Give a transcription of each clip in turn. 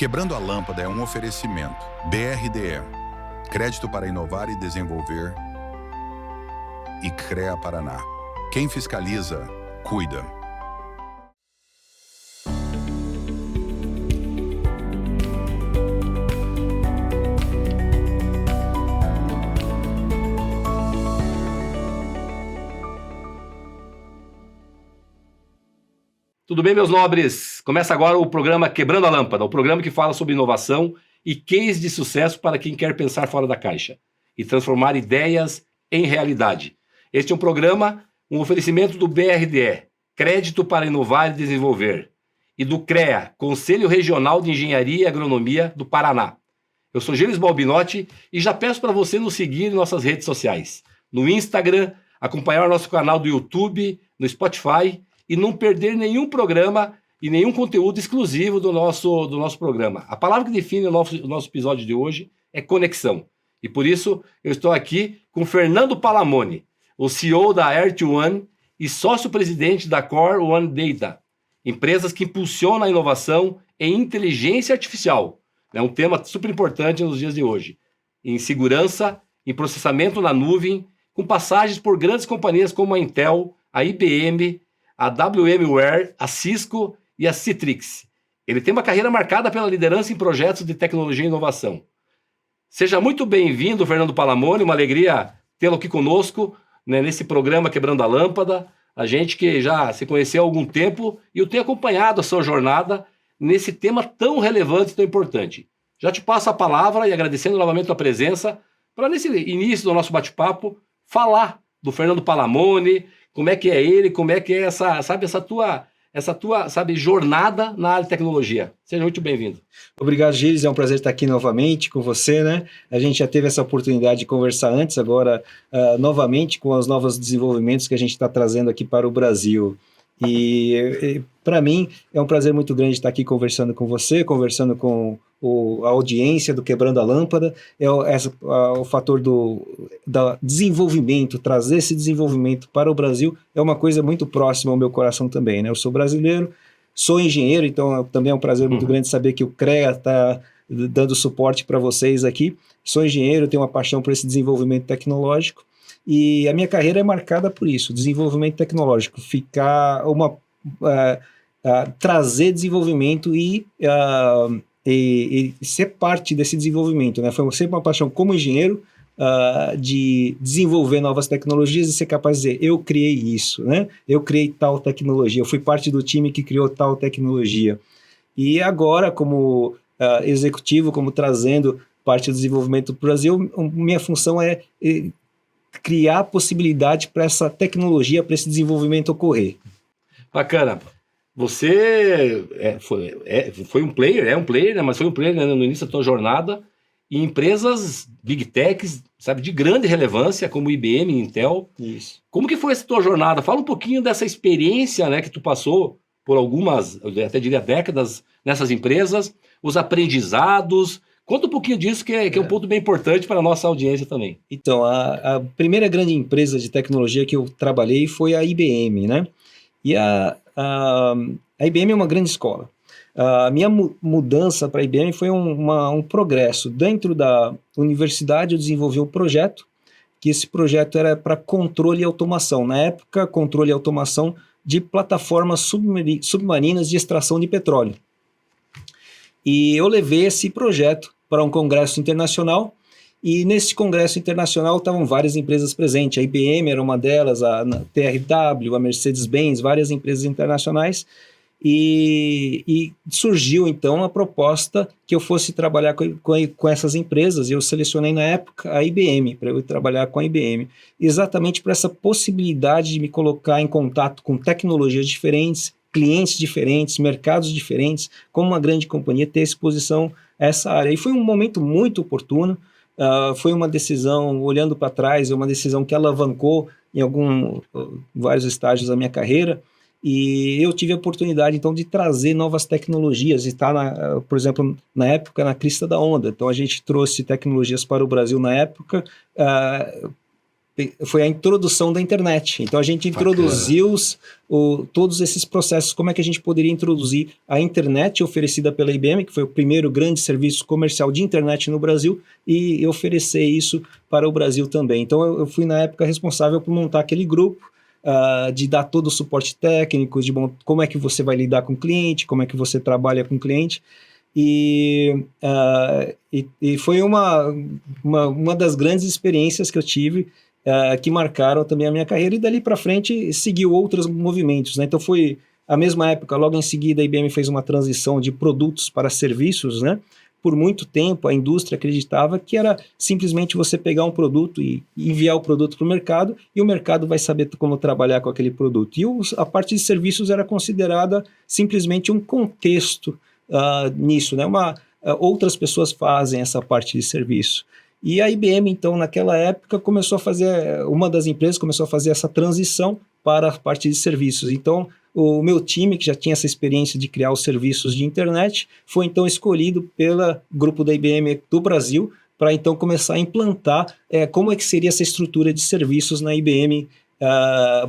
Quebrando a Lâmpada é um oferecimento. BRDE, Crédito para Inovar e Desenvolver, e CREA Paraná. Quem fiscaliza, cuida. Tudo bem, meus nobres? Começa agora o programa Quebrando a Lâmpada, o programa que fala sobre inovação e case de sucesso para quem quer pensar fora da caixa e transformar ideias em realidade. Este é um programa, um oferecimento do BRDE, Crédito para Inovar e Desenvolver, e do CREA, Conselho Regional de Engenharia e Agronomia do Paraná. Eu sou Gilles Balbinotti e já peço para você nos seguir em nossas redes sociais, no Instagram, acompanhar o nosso canal do YouTube, no Spotify, e não perder nenhum programa e nenhum conteúdo exclusivo do nosso programa. A palavra que define o nosso episódio de hoje é conexão. E por isso eu estou aqui com Fernando Palamoni, o CEO da Earth-One e sócio-presidente da Core One Data, empresas que impulsionam a inovação em inteligência artificial. É um tema super importante nos dias de hoje. Em segurança, em processamento na nuvem, com passagens por grandes companhias como a Intel, a IBM, a VMware, a Cisco e a Citrix. Ele tem uma carreira marcada pela liderança em projetos de tecnologia e inovação. Seja muito bem-vindo, Fernando Palamoni, uma alegria tê-lo aqui conosco, né, nesse programa Quebrando a Lâmpada. A gente que já se conheceu há algum tempo e eu tenho acompanhado a sua jornada nesse tema tão relevante e tão importante. Já te passo a palavra e agradecendo novamente a presença para, nesse início do nosso bate-papo, falar do Fernando Palamoni, como é que é ele, como é que é essa tua jornada na área de tecnologia. Seja muito bem-vindo. Obrigado, Gilles. É um prazer estar aqui novamente com você, né? A gente já teve essa oportunidade de conversar antes, agora novamente com os novos desenvolvimentos que a gente está trazendo aqui para o Brasil. E para mim é um prazer muito grande estar aqui conversando com você, conversando com a audiência do Quebrando a Lâmpada. O fator do desenvolvimento, trazer esse desenvolvimento para o Brasil é uma coisa muito próxima ao meu coração também, né? Eu sou brasileiro, sou engenheiro, então também é um prazer muito grande saber que o CREA está dando suporte para vocês aqui. Sou engenheiro, tenho uma paixão por esse desenvolvimento tecnológico. E a minha carreira é marcada por isso, desenvolvimento tecnológico, trazer desenvolvimento e ser parte desse desenvolvimento, né? Foi sempre uma paixão como engenheiro de desenvolver novas tecnologias e ser capaz de dizer, eu criei isso, né? Eu criei tal tecnologia, eu fui parte do time que criou tal tecnologia. E agora, como executivo, como trazendo parte do desenvolvimento do Brasil, minha função é criar possibilidade para essa tecnologia, para esse desenvolvimento ocorrer. Bacana. Você foi um player, né? Mas foi um player, né, no início da sua jornada em empresas Big Techs, sabe, de grande relevância, como IBM e Intel. Isso. Como que foi essa tua jornada? Fala um pouquinho dessa experiência, né, que tu passou por algumas, eu até diria décadas, nessas empresas, os aprendizados. Conta um pouquinho disso, que é um ponto bem importante para a nossa audiência também. Então, a primeira grande empresa de tecnologia que eu trabalhei foi a IBM, né? E a IBM é uma grande escola. A minha mudança para a IBM foi um progresso. Dentro da universidade eu desenvolvi um projeto, que esse projeto era para controle e automação. Na época, controle e automação de plataformas submarinas de extração de petróleo. E eu levei esse projeto para um congresso internacional, e nesse congresso internacional estavam várias empresas presentes. A IBM era uma delas, a TRW, a Mercedes-Benz, várias empresas internacionais, e surgiu então a proposta que eu fosse trabalhar com essas empresas, e eu selecionei na época a IBM, para eu ir trabalhar com a IBM, exatamente por essa possibilidade de me colocar em contato com tecnologias diferentes, clientes diferentes, mercados diferentes, como uma grande companhia, ter exposição a essa área. E foi um momento muito oportuno, foi uma decisão, olhando para trás, uma decisão que alavancou em vários estágios da minha carreira, e eu tive a oportunidade, então, de trazer novas tecnologias, e estar, por exemplo, na época, na crista da onda. Então, a gente trouxe tecnologias para o Brasil na época, foi a introdução da internet. Então a gente introduziu todos esses processos, como é que a gente poderia introduzir a internet oferecida pela IBM, que foi o primeiro grande serviço comercial de internet no Brasil, e oferecer isso para o Brasil também. Então eu fui na época responsável por montar aquele grupo, de dar todo o suporte técnico, como é que você vai lidar com o cliente, como é que você trabalha com o cliente. E foi uma das grandes experiências que eu tive, que marcaram também a minha carreira, e dali para frente seguiu outros movimentos, né? Então foi a mesma época, logo em seguida a IBM fez uma transição de produtos para serviços, né? Por muito tempo a indústria acreditava que era simplesmente você pegar um produto e enviar o produto para o mercado, e o mercado vai saber como trabalhar com aquele produto. E a parte de serviços era considerada simplesmente um contexto nisso, né? Outras pessoas fazem essa parte de serviço. E a IBM, então, naquela época, uma das empresas começou a fazer essa transição para a parte de serviços. Então, o meu time, que já tinha essa experiência de criar os serviços de internet, foi então escolhido pelo grupo da IBM do Brasil para então começar a implantar como é que seria essa estrutura de serviços na IBM,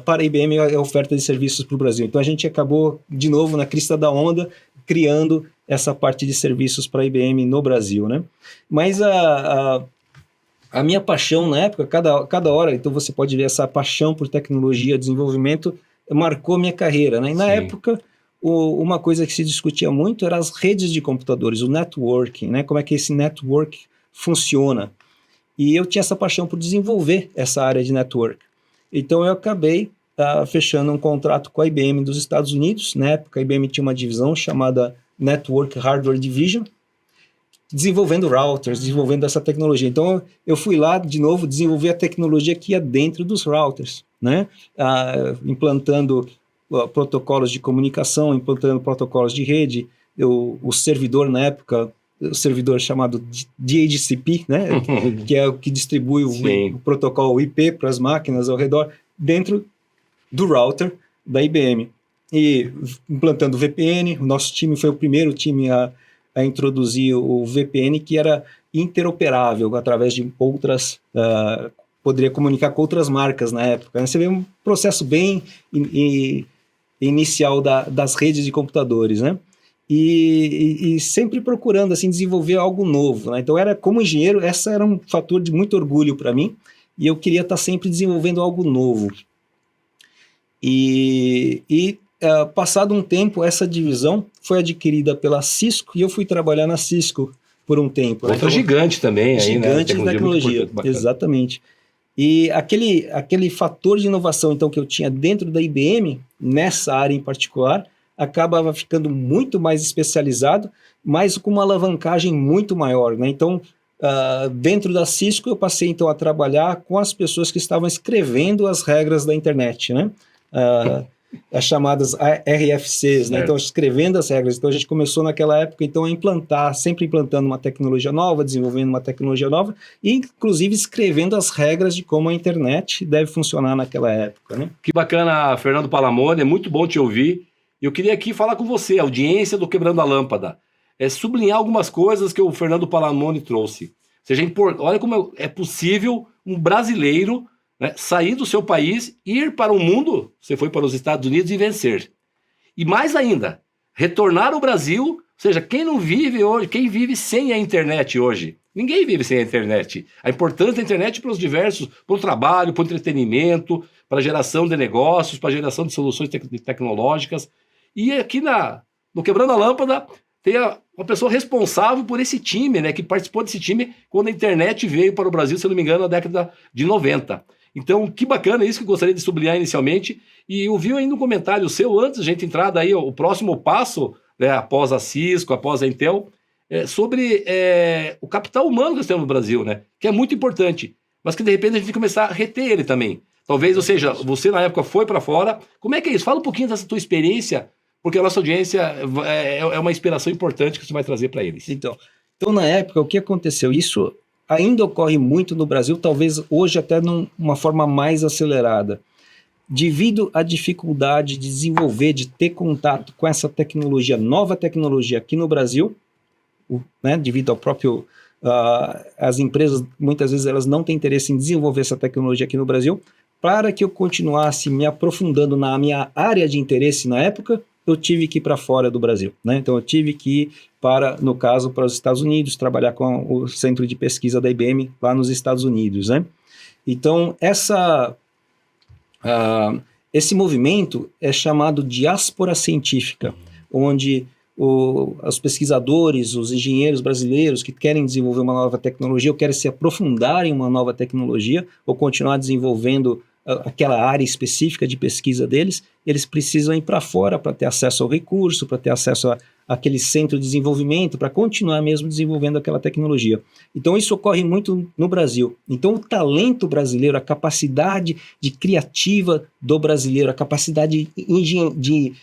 para a IBM, a oferta de serviços para o Brasil. Então, a gente acabou, de novo, na crista da onda, criando essa parte de serviços para a IBM no Brasil, né? Mas a minha paixão na época, cada hora, então você pode ver essa paixão por tecnologia, desenvolvimento, marcou minha carreira, né? E na época, uma coisa que se discutia muito eram as redes de computadores, o networking, né? Como é que esse network funciona. E eu tinha essa paixão por desenvolver essa área de network. Então eu acabei fechando um contrato com a IBM dos Estados Unidos. Na época, a IBM tinha uma divisão chamada Network Hardware Division, desenvolvendo routers, desenvolvendo essa tecnologia. Então, eu fui lá, de novo, desenvolver a tecnologia que ia dentro dos routers, né? Implantando protocolos de comunicação, implantando protocolos de rede. O servidor, na época, o servidor chamado DHCP, né? Que é o que distribui o protocolo IP para as máquinas ao redor, dentro do router da IBM. E implantando VPN, o nosso time foi o primeiro time a introduzir o VPN, que era interoperável através de outras, poderia comunicar com outras marcas na época. Você vê um processo bem inicial das redes de computadores, né? E sempre procurando assim desenvolver algo novo, né? Então, como engenheiro, essa era um fator de muito orgulho para mim, e eu queria estar sempre desenvolvendo algo novo. Passado um tempo, essa divisão foi adquirida pela Cisco, e eu fui trabalhar na Cisco por um tempo. Outra gigante também, aí, né? Gigante de tecnologia, exatamente. E aquele fator de inovação então, que eu tinha dentro da IBM, nessa área em particular, acabava ficando muito mais especializado, mas com uma alavancagem muito maior, né? Então, dentro da Cisco, eu passei então a trabalhar com as pessoas que estavam escrevendo as regras da internet, né? As chamadas RFCs, né? Então, escrevendo as regras. Então, a gente começou naquela época então, sempre implantando uma tecnologia nova, desenvolvendo uma tecnologia nova, e inclusive escrevendo as regras de como a internet deve funcionar naquela época, né? Que bacana, Fernando Palamone, é muito bom te ouvir. Eu queria aqui falar com você, a audiência do Quebrando a Lâmpada, sublinhar algumas coisas que o Fernando Palamone trouxe. Ou seja, olha como é possível um brasileiro, né, sair do seu país, ir para o mundo, você foi para os Estados Unidos, e vencer. E mais ainda, retornar ao Brasil, ou seja, quem não vive hoje, quem vive sem a internet hoje? Ninguém vive sem a internet. A importância da internet para o trabalho, para o entretenimento, para a geração de negócios, para a geração de soluções tecnológicas. E aqui no Quebrando a Lâmpada tem uma pessoa responsável por esse time, né, que participou desse time quando a internet veio para o Brasil, se não me engano, na década de 90. Então, que bacana isso que eu gostaria de sublinhar inicialmente. E eu vi ainda um comentário seu, antes de a gente entrar daí, o próximo passo, né, após a Cisco, após a Intel, sobre o capital humano que nós temos no Brasil, né, que é muito importante, mas que de repente a gente tem que começar a reter ele também. Talvez, ou seja, você na época foi para fora. Como é que é isso? Fala um pouquinho dessa tua experiência, porque a nossa audiência é uma inspiração importante que você vai trazer para eles. Então, na época, o que aconteceu? Isso ainda ocorre muito no Brasil, talvez hoje até numa forma mais acelerada. Devido à dificuldade de desenvolver, de ter contato com essa tecnologia, nova tecnologia aqui no Brasil, né, devido ao próprio as empresas, muitas vezes, elas não têm interesse em desenvolver essa tecnologia aqui no Brasil. Para que eu continuasse me aprofundando na minha área de interesse na época, eu tive que ir para fora do Brasil, né? Então eu tive que ir no caso, para os Estados Unidos, trabalhar com o centro de pesquisa da IBM lá nos Estados Unidos, né? Então esse movimento é chamado diáspora científica, onde os pesquisadores, os engenheiros brasileiros que querem desenvolver uma nova tecnologia ou querem se aprofundar em uma nova tecnologia ou continuar desenvolvendo aquela área específica de pesquisa deles, eles precisam ir para fora para ter acesso ao recurso, para ter acesso àquele centro de desenvolvimento, para continuar mesmo desenvolvendo aquela tecnologia. Então isso ocorre muito no Brasil. Então o talento brasileiro, a capacidade criativa do brasileiro, a capacidade de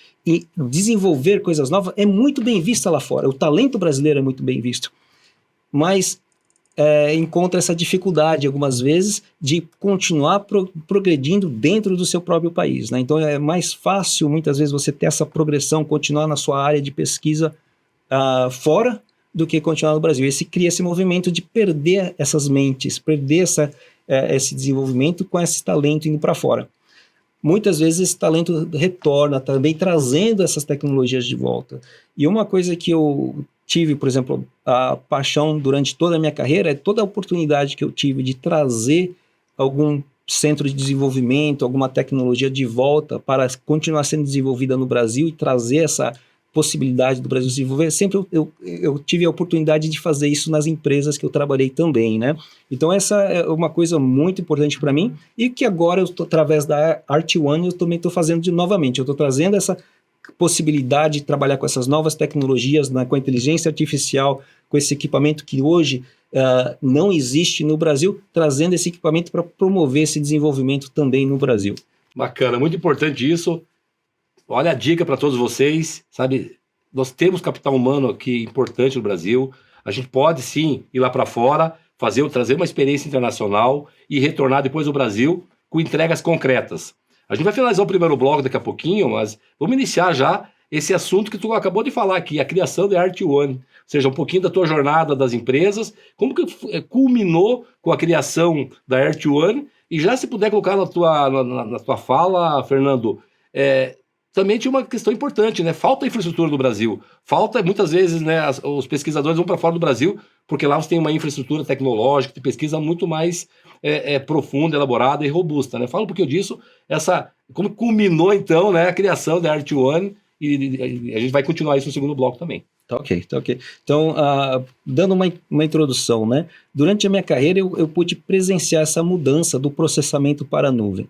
desenvolver coisas novas é muito bem vista lá fora. O talento brasileiro é muito bem visto. Mas encontra essa dificuldade, algumas vezes, de continuar progredindo dentro do seu próprio país, né? Então é mais fácil, muitas vezes, você ter essa progressão, continuar na sua área de pesquisa fora, do que continuar no Brasil. Cria esse movimento de perder essas mentes, perder esse desenvolvimento com esse talento indo para fora. Muitas vezes esse talento retorna também, trazendo essas tecnologias de volta. E uma coisa que eu tive, por exemplo, a paixão durante toda a minha carreira, é toda a oportunidade que eu tive de trazer algum centro de desenvolvimento, alguma tecnologia de volta para continuar sendo desenvolvida no Brasil e trazer essa possibilidade do Brasil desenvolver. Sempre eu tive a oportunidade de fazer isso nas empresas que eu trabalhei também, né? Então essa é uma coisa muito importante para mim e que agora, através da Art1, eu também estou fazendo novamente. Eu estou trazendo essa possibilidade de trabalhar com essas novas tecnologias, com a inteligência artificial, com esse equipamento que hoje não existe no Brasil, trazendo esse equipamento para promover esse desenvolvimento também no Brasil. Bacana, muito importante isso. Olha a dica para todos vocês, sabe? Nós temos capital humano aqui importante no Brasil. A gente pode sim ir lá para fora, trazer uma experiência internacional e retornar depois ao Brasil com entregas concretas. A gente vai finalizar o primeiro bloco daqui a pouquinho, mas vamos iniciar já esse assunto que tu acabou de falar aqui, a criação da Art1. Ou seja, um pouquinho da tua jornada das empresas, como que culminou com a criação da Art1, e já se puder colocar na tua fala, Fernando, também tinha uma questão importante, né? Falta infraestrutura no Brasil. Falta, muitas vezes, né, os pesquisadores vão para fora do Brasil, porque lá você tem uma infraestrutura tecnológica de pesquisa muito mais profunda, elaborada e robusta, né? Fala um pouquinho disso, como culminou, então, né, a criação da Art1, e a gente vai continuar isso no segundo bloco também. Tá ok. Então, dando uma introdução, né? Durante a minha carreira, eu pude presenciar essa mudança do processamento para a nuvem.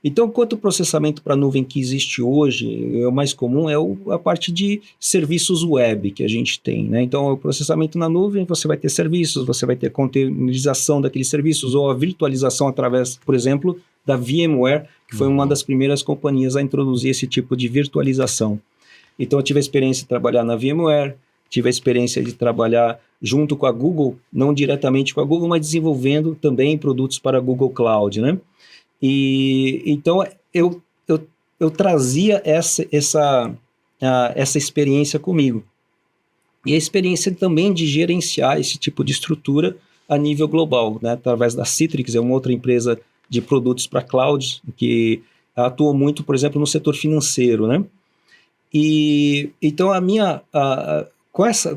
Então, quanto o processamento para a nuvem que existe hoje, o mais comum é a parte de serviços web que a gente tem, né? Então, o processamento na nuvem, você vai ter serviços, você vai ter containerização daqueles serviços ou a virtualização através, por exemplo, da VMware, que foi uma das primeiras companhias a introduzir esse tipo de virtualização. Então, eu tive a experiência de trabalhar na VMware, tive a experiência de trabalhar junto com a Google, não diretamente com a Google, mas desenvolvendo também produtos para a Google Cloud, né? E então eu trazia essa experiência comigo. E a experiência também de gerenciar esse tipo de estrutura a nível global, né? Através da Citrix, é uma outra empresa de produtos para cloud, que atua muito, por exemplo, no setor financeiro, né? E então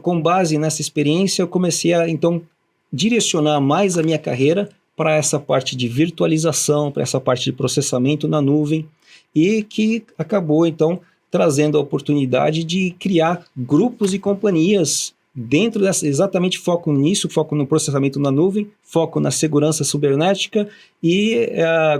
com base nessa experiência, eu comecei a então direcionar mais a minha carreira para essa parte de virtualização, para essa parte de processamento na nuvem, e que acabou, então, trazendo a oportunidade de criar grupos e companhias dentro exatamente foco nisso, foco no processamento na nuvem, foco na segurança cibernética e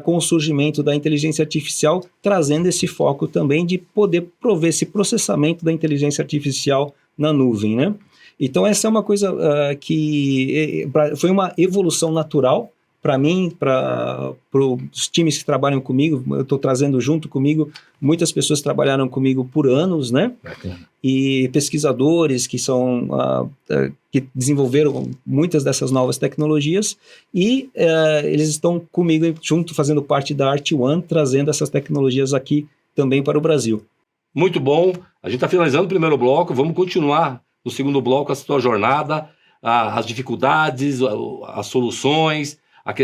com o surgimento da inteligência artificial, trazendo esse foco também de poder prover esse processamento da inteligência artificial na nuvem, né? Então, essa é uma coisa que foi uma evolução natural, para mim, para os times que trabalham comigo. Eu estou trazendo junto comigo, muitas pessoas trabalharam comigo por anos, né? E pesquisadores que que desenvolveram muitas dessas novas tecnologias, e eles estão comigo junto, fazendo parte da Art1, trazendo essas tecnologias aqui também para o Brasil. Muito bom, a gente está finalizando o primeiro bloco, vamos continuar no segundo bloco a sua jornada, as dificuldades, as soluções,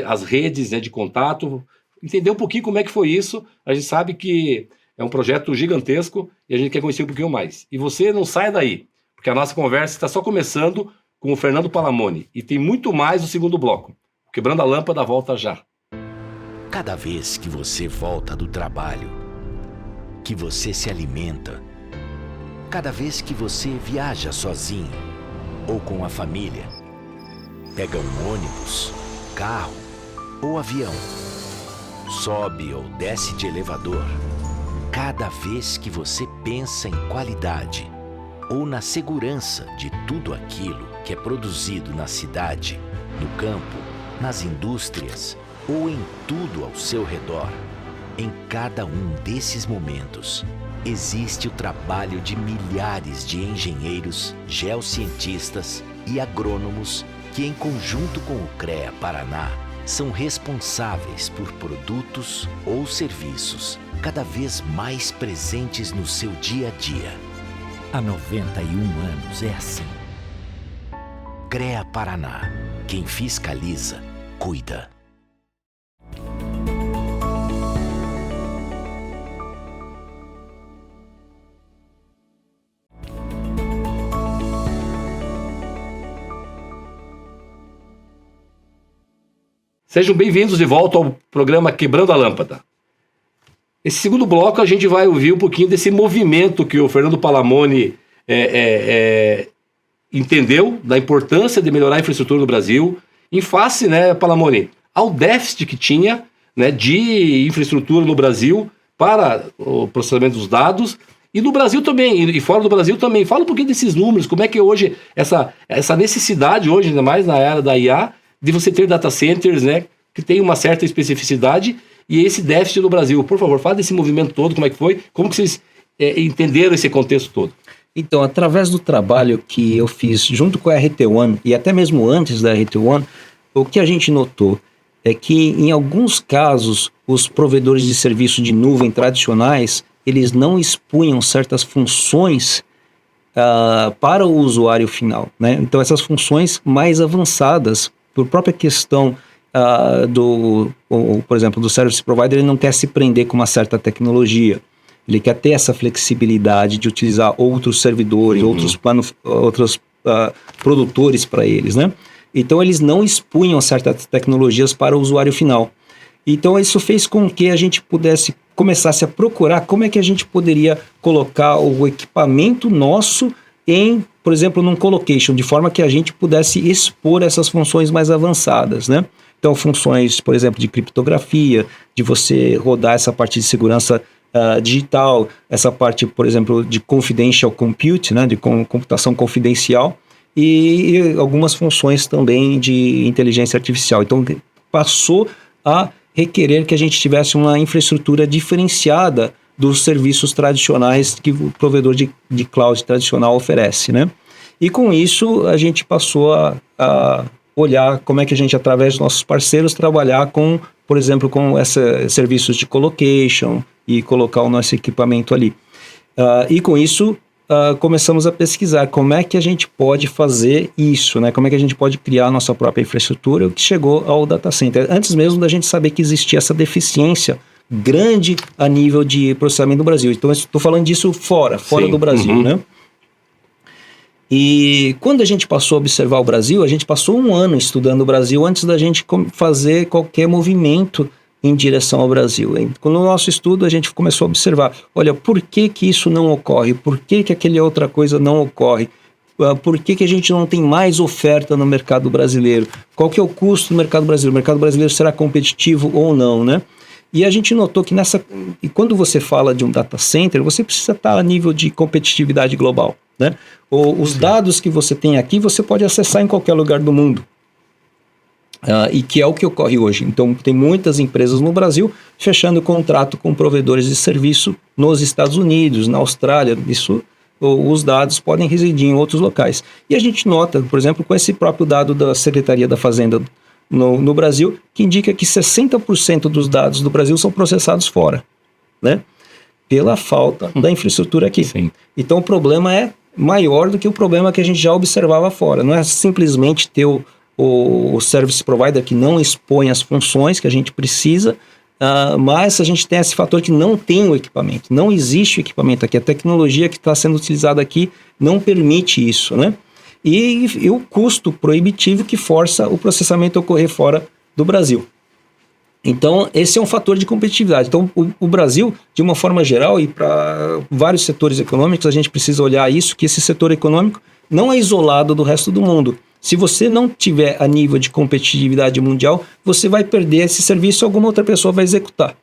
as redes, né, de contato, entender um pouquinho como é que foi isso. A gente sabe que é um projeto gigantesco e a gente quer conhecer um pouquinho mais. E você não sai daí, porque a nossa conversa está só começando com o Fernando Palamoni e tem muito mais no segundo bloco. Quebrando a Lâmpada volta já. Cada vez que você volta do trabalho, que você se alimenta, cada vez que você viaja sozinho ou com a família, pega um ônibus, carro ou avião, sobe ou desce de elevador, cada vez que você pensa em qualidade ou na segurança de tudo aquilo que é produzido na cidade, no campo, nas indústrias ou em tudo ao seu redor, em cada um desses momentos, existe o trabalho de milhares de engenheiros, geocientistas e agrônomos que, em conjunto com o CREA Paraná, são responsáveis por produtos ou serviços cada vez mais presentes no seu dia a dia. Há 91 anos é assim. CREA Paraná. Quem fiscaliza, cuida. Sejam bem-vindos de volta ao programa Quebrando a Lâmpada. Esse segundo bloco a gente vai ouvir um pouquinho desse movimento que o Fernando Palamoni entendeu da importância de melhorar a infraestrutura no Brasil, em face, né, Palamoni, ao déficit que tinha, né, de infraestrutura no Brasil para o processamento dos dados, e no Brasil também, e fora do Brasil também. Fala um pouquinho desses números, como é que hoje, essa necessidade hoje, ainda mais na era da IA, de você ter data centers, né, que tem uma certa especificidade, e esse déficit no Brasil. Por favor, fala desse movimento todo, como é que foi, como que vocês entenderam esse contexto todo? Então, através do trabalho que eu fiz junto com a RT1 e até mesmo antes da RT1, o que a gente notou é que, em alguns casos, os provedores de serviço de nuvem tradicionais, eles não expunham certas funções para o usuário final, né? Então, essas funções mais avançadas, por própria questão por exemplo, do service provider, ele não quer se prender com uma certa tecnologia. Ele quer ter essa flexibilidade de utilizar outros servidores, outros produtores para eles, né? Então, eles não expunham certas tecnologias para o usuário final. Então, isso fez com que a gente começasse a procurar como é que a gente poderia colocar o equipamento nosso por exemplo, num colocation, de forma que a gente pudesse expor essas funções mais avançadas, né? Então, funções, por exemplo, de criptografia, de você rodar essa parte de segurança digital, essa parte, por exemplo, de confidential compute, né, de computação confidencial, e algumas funções também de inteligência artificial. Então, passou a requerer que a gente tivesse uma infraestrutura diferenciada dos serviços tradicionais que o provedor de cloud tradicional oferece, né? E com isso, a gente passou a olhar como é que a gente, através dos nossos parceiros, trabalhar com, por exemplo, com serviços de colocation e colocar o nosso equipamento ali. E com isso, começamos a pesquisar como é que a gente pode fazer isso, né? Como é que a gente pode criar a nossa própria infraestrutura, o que chegou ao data center. Antes mesmo da gente saber que existia essa deficiência grande a nível de processamento no Brasil. Então, estou falando disso fora do Brasil, né? E quando a gente passou a observar o Brasil, a gente passou um ano estudando o Brasil antes da gente fazer qualquer movimento em direção ao Brasil. No nosso estudo, a gente começou a observar, olha, por que isso não ocorre? Por que aquela outra coisa não ocorre? Por que a gente não tem mais oferta no mercado brasileiro? Qual que é o custo do mercado brasileiro? O mercado brasileiro será competitivo ou não, né? E a gente notou que e quando você fala de um data center, você precisa estar a nível de competitividade global, né? Os dados que você tem aqui, você pode acessar em qualquer lugar do mundo. E que é o que ocorre hoje. Então, tem muitas empresas no Brasil fechando contrato com provedores de serviço nos Estados Unidos, na Austrália. Os dados podem residir em outros locais. E a gente nota, por exemplo, com esse próprio dado da Secretaria da Fazenda no Brasil, que indica que 60% dos dados do Brasil são processados fora, né? Pela falta da infraestrutura aqui. Sim. Então, o problema é maior do que o problema que a gente já observava fora. Não é simplesmente ter o service provider que não expõe as funções que a gente precisa, mas a gente tem esse fator que não tem o equipamento, não existe o equipamento aqui, a tecnologia que está sendo utilizada aqui não permite isso, né? E o custo proibitivo que força o processamento a ocorrer fora do Brasil. Então, esse é um fator de competitividade. Então, o Brasil, de uma forma geral, e para vários setores econômicos, a gente precisa olhar isso, que esse setor econômico não é isolado do resto do mundo. Se você não tiver a nível de competitividade mundial, você vai perder esse serviço e alguma outra pessoa vai executar,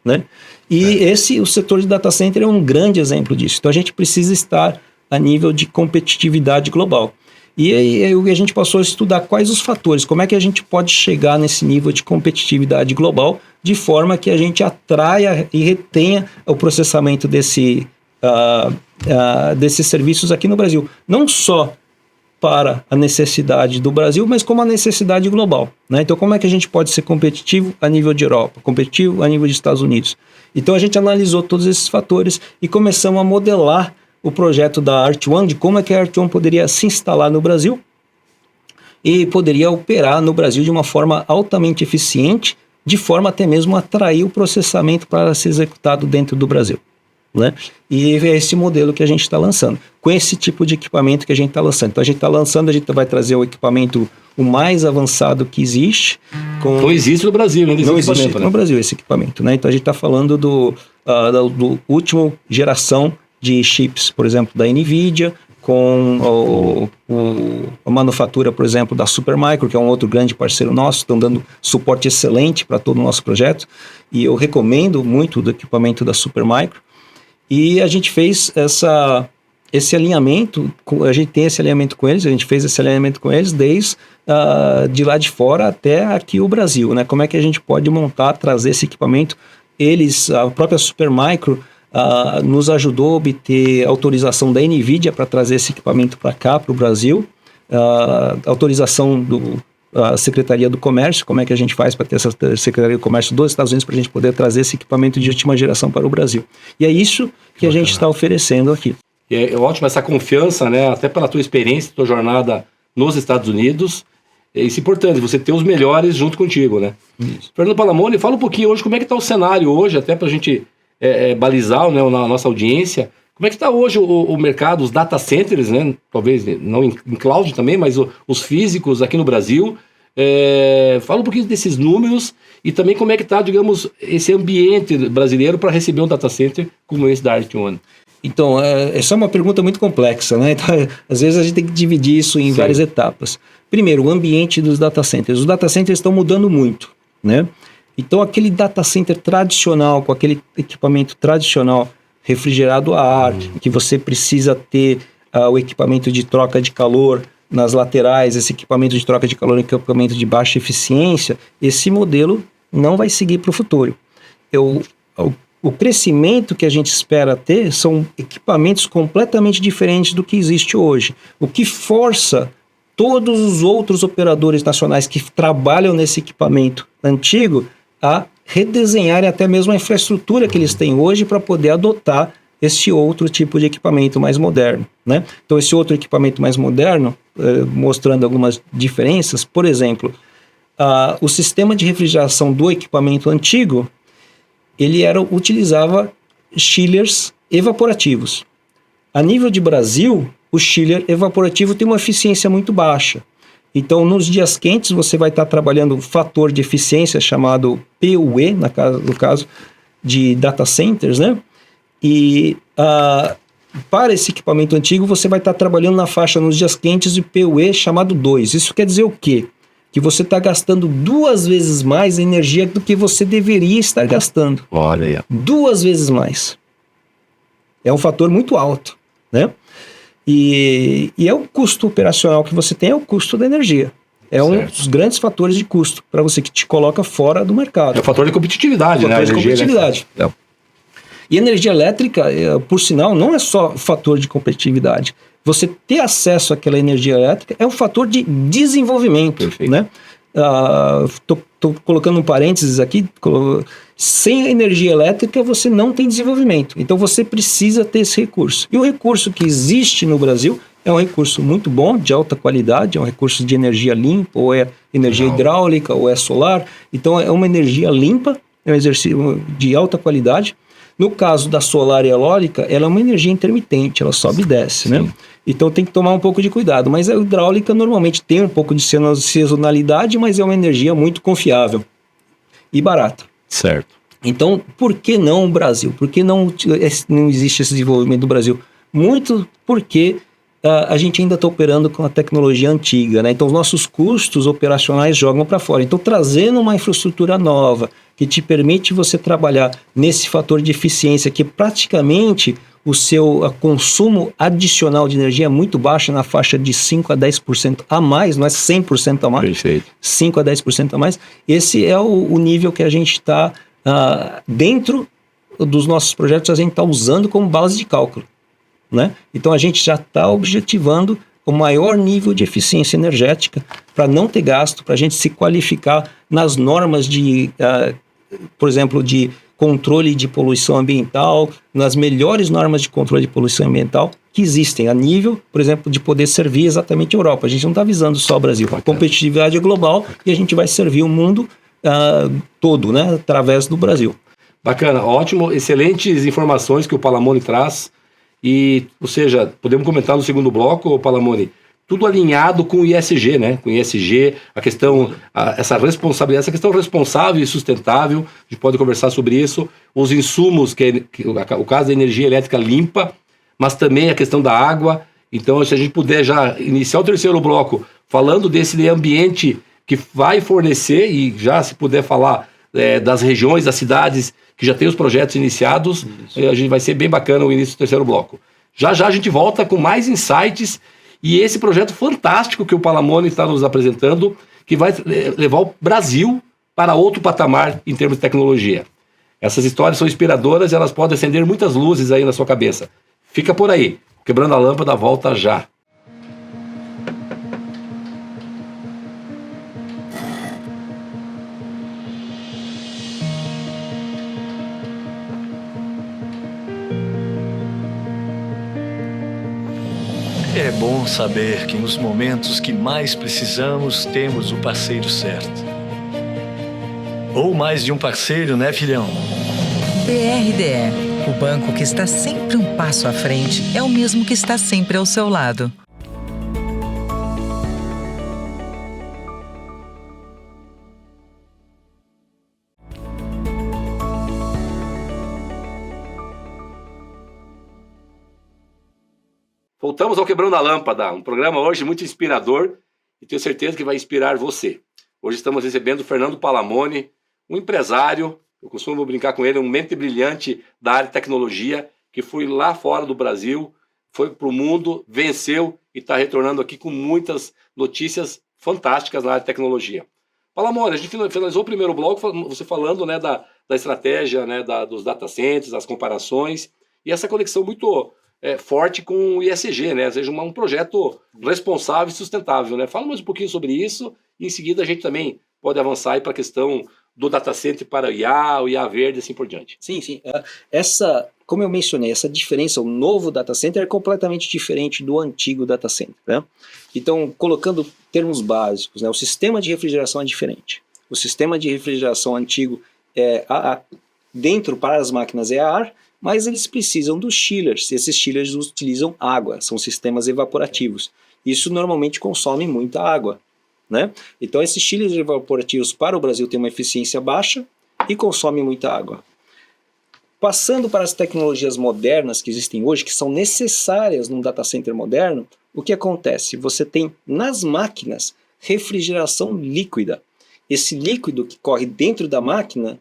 né? E o setor de data center é um grande exemplo disso. Então, a gente precisa estar a nível de competitividade global. E aí a gente passou a estudar quais os fatores, como é que a gente pode chegar nesse nível de competitividade global, de forma que a gente atraia e retenha o processamento desses serviços aqui no Brasil. Não só para a necessidade do Brasil, mas como a necessidade global, né? Então, como é que a gente pode ser competitivo a nível de Europa, competitivo a nível de Estados Unidos? Então, a gente analisou todos esses fatores e começamos a modelar o projeto da Art1, de como é que a Art1 poderia se instalar no Brasil e poderia operar no Brasil de uma forma altamente eficiente, de forma até mesmo a atrair o processamento para ser executado dentro do Brasil, né? E é esse modelo que a gente está lançando, com esse tipo de equipamento que a gente está lançando. Então, a gente está lançando, a gente vai trazer o equipamento o mais avançado que existe. Não existe no Brasil, ainda não existe no Brasil esse equipamento, né? Então, a gente está falando do último geração de chips, por exemplo, da NVIDIA, com a manufatura, por exemplo, da Supermicro, que é um outro grande parceiro nosso, estão dando suporte excelente para todo o nosso projeto, e eu recomendo muito do equipamento da Supermicro. E a gente fez esse alinhamento, a gente tem esse alinhamento com eles, a gente fez esse alinhamento com eles desde de lá de fora até aqui o Brasil, né? Como é que a gente pode montar, trazer esse equipamento? A própria Supermicro nos ajudou a obter autorização da NVIDIA para trazer esse equipamento para cá, para o Brasil, autorização da Secretaria do Comércio, como é que a gente faz para ter essa Secretaria do Comércio dos Estados Unidos para a gente poder trazer esse equipamento de última geração para o Brasil. E é isso que a gente está oferecendo aqui. E é ótimo essa confiança, né? Até pela tua experiência, tua jornada nos Estados Unidos. É isso importante, você ter os melhores junto contigo, né? Isso. Fernando Palamone, fala um pouquinho hoje como é que está o cenário hoje, até para a gente balizar, né, na nossa audiência. Como é que está hoje o mercado, os data centers, né? Talvez não em cloud também, mas os físicos aqui no Brasil. Fala um pouquinho desses números e também como é que está, digamos, esse ambiente brasileiro para receber um data center como esse da Art1. Então, essa é uma pergunta muito complexa, né? Então, às vezes a gente tem que dividir isso em várias etapas. Primeiro, o ambiente dos data centers. Os data centers estão mudando muito, né? Então, aquele data center tradicional, com aquele equipamento tradicional refrigerado a ar, que você precisa ter o equipamento de troca de calor nas laterais, esse equipamento de troca de calor, equipamento de baixa eficiência, esse modelo não vai seguir para o futuro. O crescimento que a gente espera ter são equipamentos completamente diferentes do que existe hoje, o que força todos os outros operadores nacionais que trabalham nesse equipamento antigo a redesenharem até mesmo a infraestrutura que eles têm hoje para poder adotar esse outro tipo de equipamento mais moderno, né? Então, esse outro equipamento mais moderno, mostrando algumas diferenças, por exemplo, o sistema de refrigeração do equipamento antigo, ele utilizava chillers evaporativos. A nível de Brasil, o chiller evaporativo tem uma eficiência muito baixa. Então, nos dias quentes, você vai estar trabalhando um fator de eficiência chamado PUE, no caso de data centers, né? E para esse equipamento antigo, você vai estar trabalhando na faixa nos dias quentes de PUE chamado 2. Isso quer dizer o quê? Que você está gastando 2 vezes mais energia do que você deveria estar gastando. Olha aí. 2 vezes mais. É um fator muito alto, né? E é o custo operacional que você tem, é o custo da energia. É um dos grandes fatores de custo para você, que te coloca fora do mercado. É o fator de competitividade, né? Fator de competitividade. E energia elétrica, por sinal, não é só fator de competitividade. Você ter acesso àquela energia elétrica é um fator de desenvolvimento. Perfeito. Né? Estou colocando um parênteses aqui, Sem a energia elétrica você não tem desenvolvimento. Então você precisa ter esse recurso. E o recurso que existe no Brasil é um recurso muito bom, de alta qualidade, é um recurso de energia limpa, ou é energia hidráulica, ou é solar. Então é uma energia limpa, é um exercício de alta qualidade. No caso da solar e eólica, ela é uma energia intermitente, ela sobe e desce, né? Então tem que tomar um pouco de cuidado. Mas a hidráulica normalmente tem um pouco de sazonalidade, mas é uma energia muito confiável e barata. Certo. Então, por que não o Brasil? Por que não existe esse desenvolvimento no Brasil? Muito porque a gente ainda está operando com a tecnologia antiga, né? Então, os nossos custos operacionais jogam para fora. Então, trazendo uma infraestrutura nova que te permite você trabalhar nesse fator de eficiência que praticamente o seu consumo adicional de energia é muito baixo, na faixa de 5 a 10% a mais, não é 100% a mais. Perfeito. 5 a 10% a mais. Esse é o nível que a gente está dentro dos nossos projetos, a gente está usando como base de cálculo, né? Então a gente já está objetivando o maior nível de eficiência energética para não ter gasto, para a gente se qualificar nas normas de, por exemplo, de controle de poluição ambiental, nas melhores normas de controle de poluição ambiental que existem a nível, por exemplo, de poder servir exatamente a Europa. A gente não está visando só o Brasil. A competitividade é global e a gente vai servir o mundo todo, né, através do Brasil. Bacana, ótimo, excelentes informações que o Palamone traz. E, ou seja, podemos comentar no segundo bloco, Palamone, tudo alinhado com o ISG, né? Com o ISG, a questão, essa responsabilidade, essa questão responsável e sustentável, a gente pode conversar sobre isso, os insumos, o caso da energia elétrica limpa, mas também a questão da água. Então, se a gente puder já iniciar o terceiro bloco falando desse ambiente que vai fornecer, e já se puder falar das regiões, das cidades que já tem os projetos iniciados, a gente vai ser bem bacana o início do terceiro bloco. Já a gente volta com mais insights e esse projeto fantástico que o Palamone está nos apresentando, que vai levar o Brasil para outro patamar em termos de tecnologia. Essas histórias são inspiradoras e elas podem acender muitas luzes aí na sua cabeça. Fica por aí. Quebrando a Lâmpada volta já. É bom saber que nos momentos que mais precisamos, temos o parceiro certo. Ou mais de um parceiro, né, filhão? BRDE, o banco que está sempre um passo à frente, é o mesmo que está sempre ao seu lado. Voltamos ao Quebrando a Lâmpada, um programa hoje muito inspirador e tenho certeza que vai inspirar você. Hoje estamos recebendo o Fernando Palamone, um empresário, eu costumo brincar com ele, um mente brilhante da área de tecnologia, que foi lá fora do Brasil, foi para o mundo, venceu e está retornando aqui com muitas notícias fantásticas na área de tecnologia. Palamone, a gente finalizou o primeiro bloco, você falando, né, da estratégia, né, dos data centers, das comparações, e essa conexão muito forte com o ISG, né? Ou seja, um projeto responsável e sustentável, né? Fala mais um pouquinho sobre isso e em seguida a gente também pode avançar para a questão do data center para o IA verde e assim por diante. Sim. Como eu mencionei, essa diferença, o novo data center é completamente diferente do antigo data center, né? Então, colocando termos básicos, né? O sistema de refrigeração é diferente. O sistema de refrigeração antigo dentro para as máquinas é ar, mas eles precisam dos chillers. Esses chillers utilizam água, são sistemas evaporativos. Isso normalmente consome muita água, né? Então esses chillers evaporativos para o Brasil têm uma eficiência baixa e consomem muita água. Passando para as tecnologias modernas que existem hoje, que são necessárias num data center moderno, o que acontece? Você tem nas máquinas refrigeração líquida. Esse líquido que corre dentro da máquina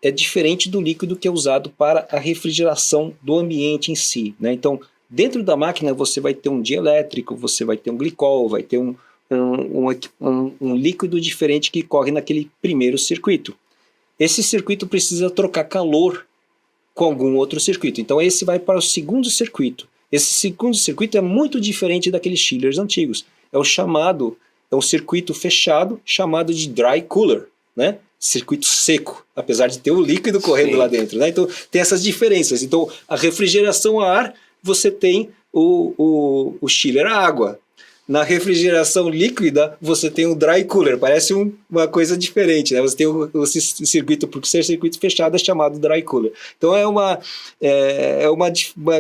é diferente do líquido que é usado para a refrigeração do ambiente em si, né? Então, dentro da máquina você vai ter um dielétrico, você vai ter um glicol, vai ter um líquido diferente que corre naquele primeiro circuito. Esse circuito precisa trocar calor com algum outro circuito. Então, esse vai para o segundo circuito. Esse segundo circuito é muito diferente daqueles chillers antigos. É um circuito fechado chamado de dry cooler, né? Circuito seco. apesar de ter o líquido correndo Sim. lá dentro, né? Então tem essas diferenças. Então a refrigeração a ar, você tem o chiller a água. Na refrigeração líquida, você tem o dry cooler, parece uma coisa diferente, né? Você tem o circuito, por ser circuito fechado, é chamado dry cooler. Então é uma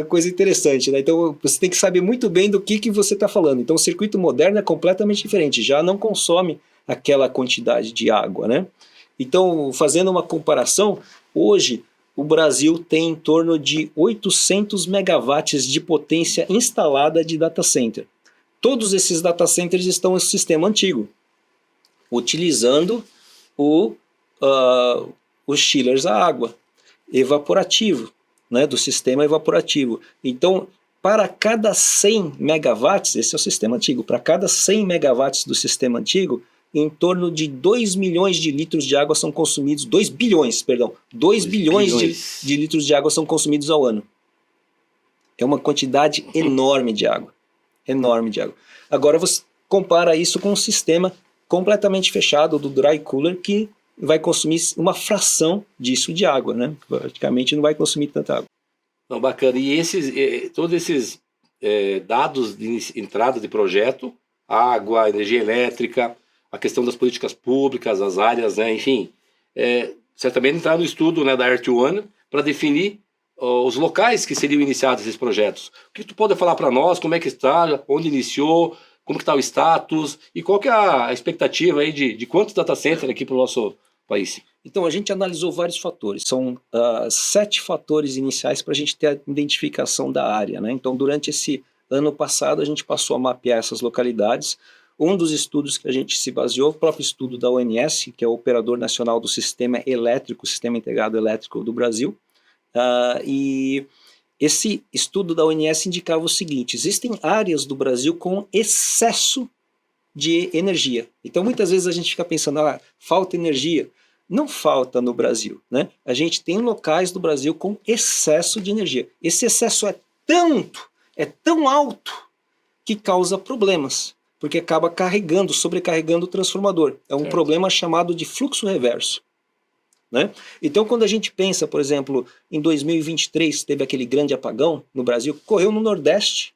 coisa interessante, né? Então você tem que saber muito bem do que você está falando. Então o circuito moderno é completamente diferente, já não consome aquela quantidade de água, né? Então, fazendo uma comparação, hoje o Brasil tem em torno de 800 megawatts de potência instalada de data center. Todos esses data centers estão em sistema antigo, utilizando os chillers a água, evaporativo, né, do sistema evaporativo. Então, para cada 100 megawatts, esse é o sistema antigo, para cada 100 megawatts do sistema antigo, em torno de 2 milhões de litros de água são consumidos, 2 bilhões de litros de água são consumidos ao ano. É uma quantidade enorme de água. Agora você compara isso com um sistema completamente fechado do dry cooler que vai consumir uma fração disso de água, né? Praticamente não vai consumir tanta água. Não, bacana. E todos esses dados de entrada de projeto, água, energia elétrica, a questão das políticas públicas, as áreas, né? Enfim, certamente entrar no estudo, né, da Earth-1 para definir os locais que seriam iniciados esses projetos. O que tu pode falar para nós, como é que está, onde iniciou, como que está o status e qual que é a expectativa aí de quantos data centers aqui para o nosso país? Então, a gente analisou vários fatores. São 7 fatores iniciais para a gente ter a identificação da área, né? Então, durante esse ano passado, a gente passou a mapear essas localidades. Um dos estudos que a gente se baseou, o próprio estudo da ONS, que é o Operador Nacional do Sistema Elétrico, Sistema Integrado Elétrico do Brasil, e esse estudo da ONS indicava o seguinte: existem áreas do Brasil com excesso de energia. Então muitas vezes a gente fica pensando, falta energia. Não falta no Brasil, né? A gente tem locais do Brasil com excesso de energia. Esse excesso é tão alto que causa problemas, porque acaba sobrecarregando o transformador. É um problema chamado de fluxo reverso. Né? Então, quando a gente pensa, por exemplo, em 2023, teve aquele grande apagão no Brasil, correu no Nordeste,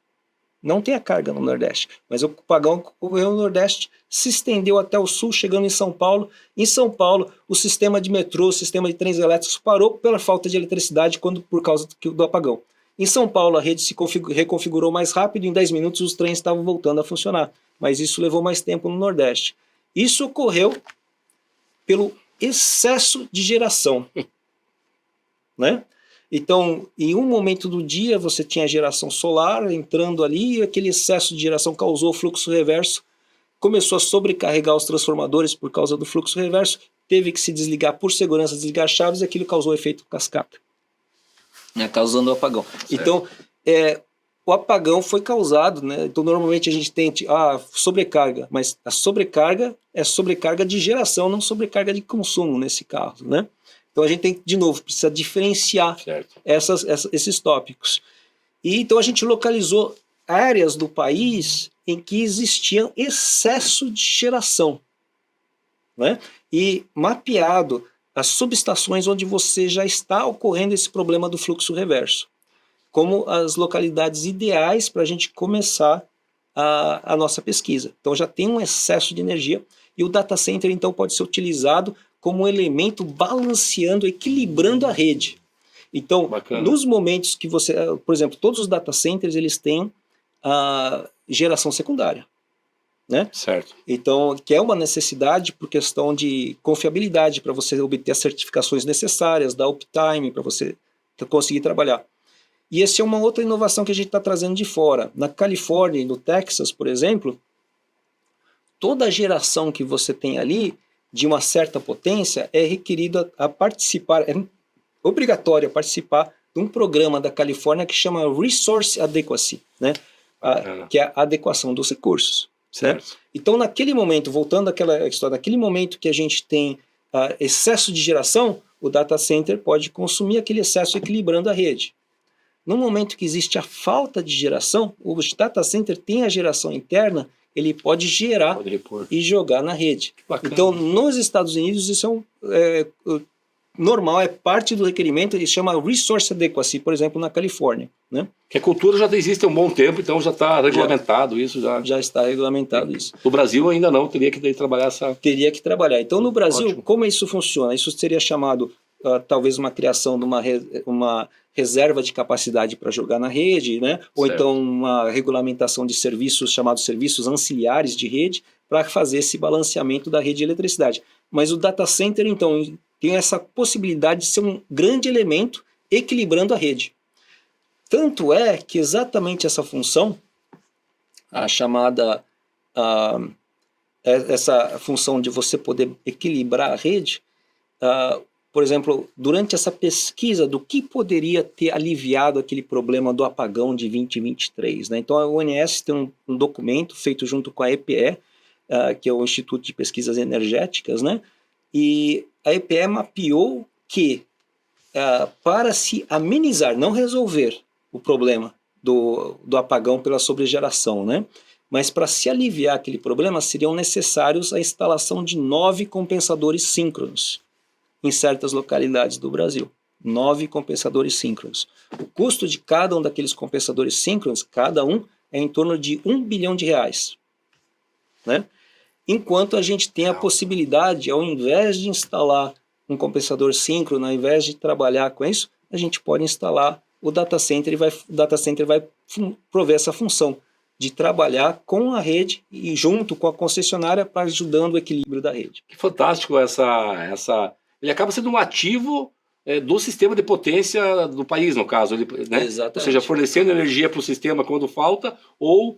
não tem a carga no Nordeste, mas o apagão correu no Nordeste, se estendeu até o Sul, chegando em São Paulo. Em São Paulo, o sistema de metrô, o sistema de trens elétricos parou pela falta de eletricidade por causa do apagão. Em São Paulo, a rede se reconfigurou mais rápido, em 10 minutos os trens estavam voltando a funcionar, mas isso levou mais tempo no Nordeste. Isso ocorreu pelo excesso de geração, né? Então, em um momento do dia você tinha a geração solar entrando ali, e aquele excesso de geração causou fluxo reverso, começou a sobrecarregar os transformadores por causa do fluxo reverso, teve que se desligar por segurança, desligar as chaves, e aquilo causou efeito cascata, né, causando o apagão. Certo. Então, o apagão foi causado, né? Então normalmente a gente tem sobrecarga, mas a sobrecarga é sobrecarga de geração, não sobrecarga de consumo nesse caso, né? Então a gente tem, de novo, precisa diferenciar esses tópicos. E então a gente localizou áreas do país em que existia excesso de geração, né? E mapeado as subestações onde você já está ocorrendo esse problema do fluxo reverso, como as localidades ideais para a gente começar a nossa pesquisa. Então já tem um excesso de energia e o data center então pode ser utilizado como um elemento balanceando, equilibrando a rede. Então, nos momentos que você, por exemplo, todos os data centers eles têm a geração secundária, né? Certo. Então, que é uma necessidade por questão de confiabilidade para você obter as certificações necessárias, da uptime para você conseguir trabalhar. E essa é uma outra inovação que a gente está trazendo de fora. Na Califórnia e no Texas, por exemplo, toda a geração que você tem ali, de uma certa potência, é requerida a participar, é obrigatório a participar de um programa da Califórnia que chama Resource Adequacy, né? Que é a adequação dos recursos. Certo. Né? Então, naquele momento, voltando àquela história, naquele momento que a gente tem excesso de geração, o data center pode consumir aquele excesso equilibrando a rede. No momento que existe a falta de geração, o data center tem a geração interna, ele pode gerar e jogar na rede. Então, nos Estados Unidos, isso normal, é parte do requerimento, ele chama Resource Adequacy, por exemplo, na Califórnia, né? Que a cultura já existe há um bom tempo, então já está regulamentado isso. Já está regulamentado isso. No Brasil ainda não, teria que trabalhar essa... Teria que trabalhar. Então, no Brasil, Ótimo. como isso funciona? Isso seria chamado, talvez, uma criação de uma reserva de capacidade para jogar na rede, né? Ou Certo. então uma regulamentação de serviços chamados serviços anciliares de rede para fazer esse balanceamento da rede de eletricidade. Mas o data center, então, tem essa possibilidade de ser um grande elemento equilibrando a rede. Tanto é que exatamente essa função, a chamada, essa função de você poder equilibrar a rede, por exemplo, durante essa pesquisa do que poderia ter aliviado aquele problema do apagão de 2023, né? Então a ONS tem um documento feito junto com a EPE, que é o Instituto de Pesquisas Energéticas, né? E a EPE mapeou que para se amenizar, não resolver o problema do apagão pela sobregeração, né? Mas para se aliviar aquele problema, seriam necessários a instalação de 9 compensadores síncronos em certas localidades do Brasil. 9 compensadores síncronos. O custo de cada um daqueles compensadores síncronos, cada um, é em torno de R$1 bilhão, né? Enquanto a gente tem a possibilidade, ao invés de instalar um compensador síncrono, ao invés de trabalhar com isso, a gente pode instalar o data center e o data center vai prover essa função de trabalhar com a rede e junto com a concessionária para ajudando o equilíbrio da rede. Que fantástico essa... Ele acaba sendo um ativo do sistema de potência do país, no caso. Ele, né? Exatamente. Ou seja, fornecendo energia para o sistema quando falta ou...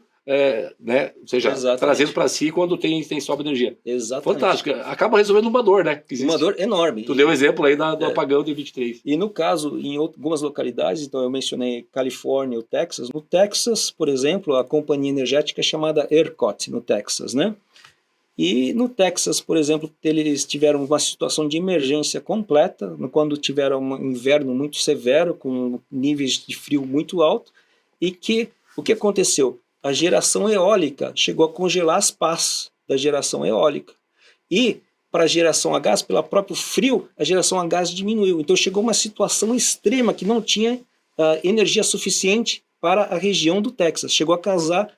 né? Ou seja, Exatamente. trazendo para si quando tem sobra de energia. Exatamente. Fantástico. Acaba resolvendo uma dor, né? Que existe. Uma dor enorme. Tu deu o exemplo aí do apagão de 23. E no caso, em algumas localidades, então eu mencionei Califórnia e o Texas. No Texas, por exemplo, a companhia energética é chamada ERCOT, no Texas, né? E no Texas, por exemplo, eles tiveram uma situação de emergência completa, quando tiveram um inverno muito severo, com níveis de frio muito alto, e o que aconteceu? A geração eólica chegou a congelar as pás da geração eólica. E para a geração a gás, pelo próprio frio, a geração a gás diminuiu. Então chegou uma situação extrema que não tinha energia suficiente para a região do Texas.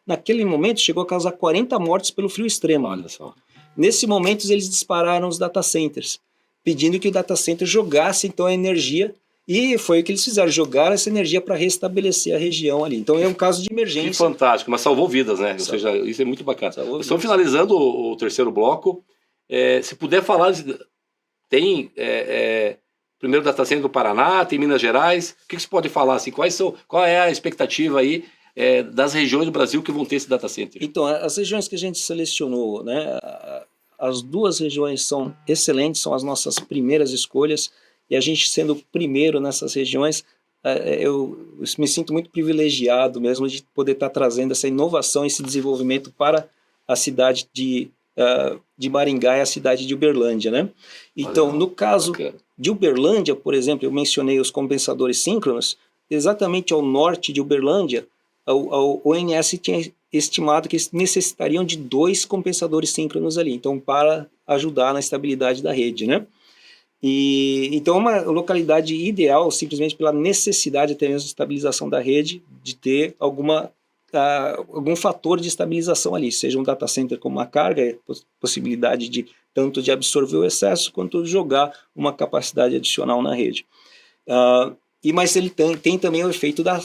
Naquele momento, chegou a causar 40 mortes pelo frio extremo. Olha só. Nesse momento, eles dispararam os data centers, pedindo que o data center jogasse então a energia. E foi o que eles fizeram, jogaram essa energia para restabelecer a região ali. Então é um caso de emergência. Que fantástico, mas salvou vidas, né? Ou seja, isso é muito bacana. Estamos finalizando o terceiro bloco. Se puder falar, tem primeiro data center do Paraná, tem Minas Gerais. O que você pode falar? Assim, qual é a expectativa aí das regiões do Brasil que vão ter esse data center? Então, as regiões que a gente selecionou, né? As duas regiões são excelentes, são as nossas primeiras escolhas. E a gente sendo o primeiro nessas regiões, eu me sinto muito privilegiado mesmo de poder estar trazendo essa inovação, esse desenvolvimento para a cidade de Maringá e a cidade de Uberlândia, né? Então, no caso de Uberlândia, por exemplo, eu mencionei os compensadores síncronos, exatamente ao norte de Uberlândia, a ONS tinha estimado que eles necessitariam de 2 compensadores síncronos ali, então para ajudar na estabilidade da rede, né? Então é uma localidade ideal simplesmente pela necessidade até mesmo de estabilização da rede, de ter algum fator de estabilização ali, seja um data center com uma carga, possibilidade tanto de absorver o excesso quanto de jogar uma capacidade adicional na rede. Mas ele tem também o efeito da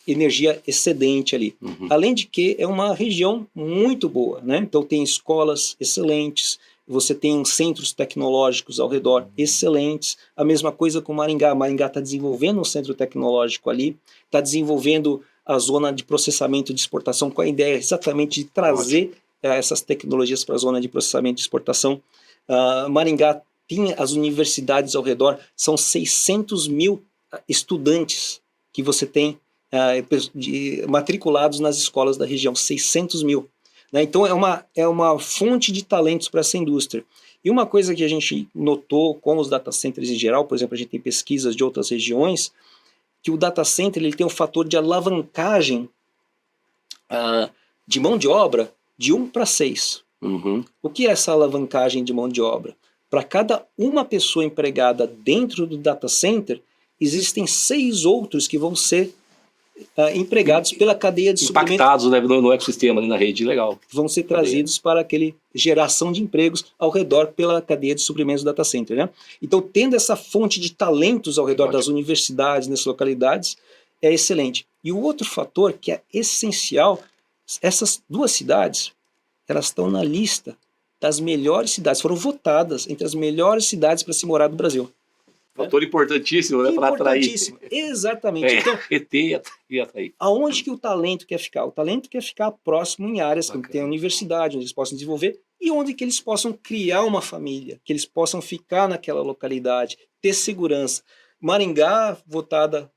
energia excedente ali. Uhum. Além de que é uma região muito boa, né? Então tem escolas excelentes, você tem centros tecnológicos ao redor excelentes, a mesma coisa com Maringá. Maringá está desenvolvendo um centro tecnológico ali, está desenvolvendo a zona de processamento de exportação com a ideia exatamente de trazer essas tecnologias para a zona de processamento de exportação. Maringá tem as universidades ao redor, são 600 mil estudantes que você tem matriculados nas escolas da região, 600 mil. Então é uma fonte de talentos para essa indústria. E uma coisa que a gente notou com os data centers em geral, por exemplo, a gente tem pesquisas de outras regiões, que o data center ele tem um fator de alavancagem de mão de obra de 1 para 6. Uhum. O que é essa alavancagem de mão de obra? para cada uma pessoa empregada dentro do data center, existem 6 outros que vão ser empregados pela cadeia de suprimento. Impactados, né, no ecossistema, ali na rede, legal. Vão ser trazidos para aquele geração de empregos ao redor pela cadeia de suprimentos do data center, né? Então, tendo essa fonte de talentos ao redor das universidades, nessas localidades, é excelente. E o outro fator que é essencial, essas 2 cidades, elas estão na lista das melhores cidades, foram votadas entre as melhores cidades para se morar no Brasil. Fator importantíssimo, né, para atrair. Importantíssimo, exatamente. Então, ET e atrair. aonde que o talento quer ficar? O talento quer ficar próximo em áreas que tem a universidade, onde eles possam desenvolver, e onde que eles possam criar uma família, que eles possam ficar naquela localidade, ter segurança. Maringá, votada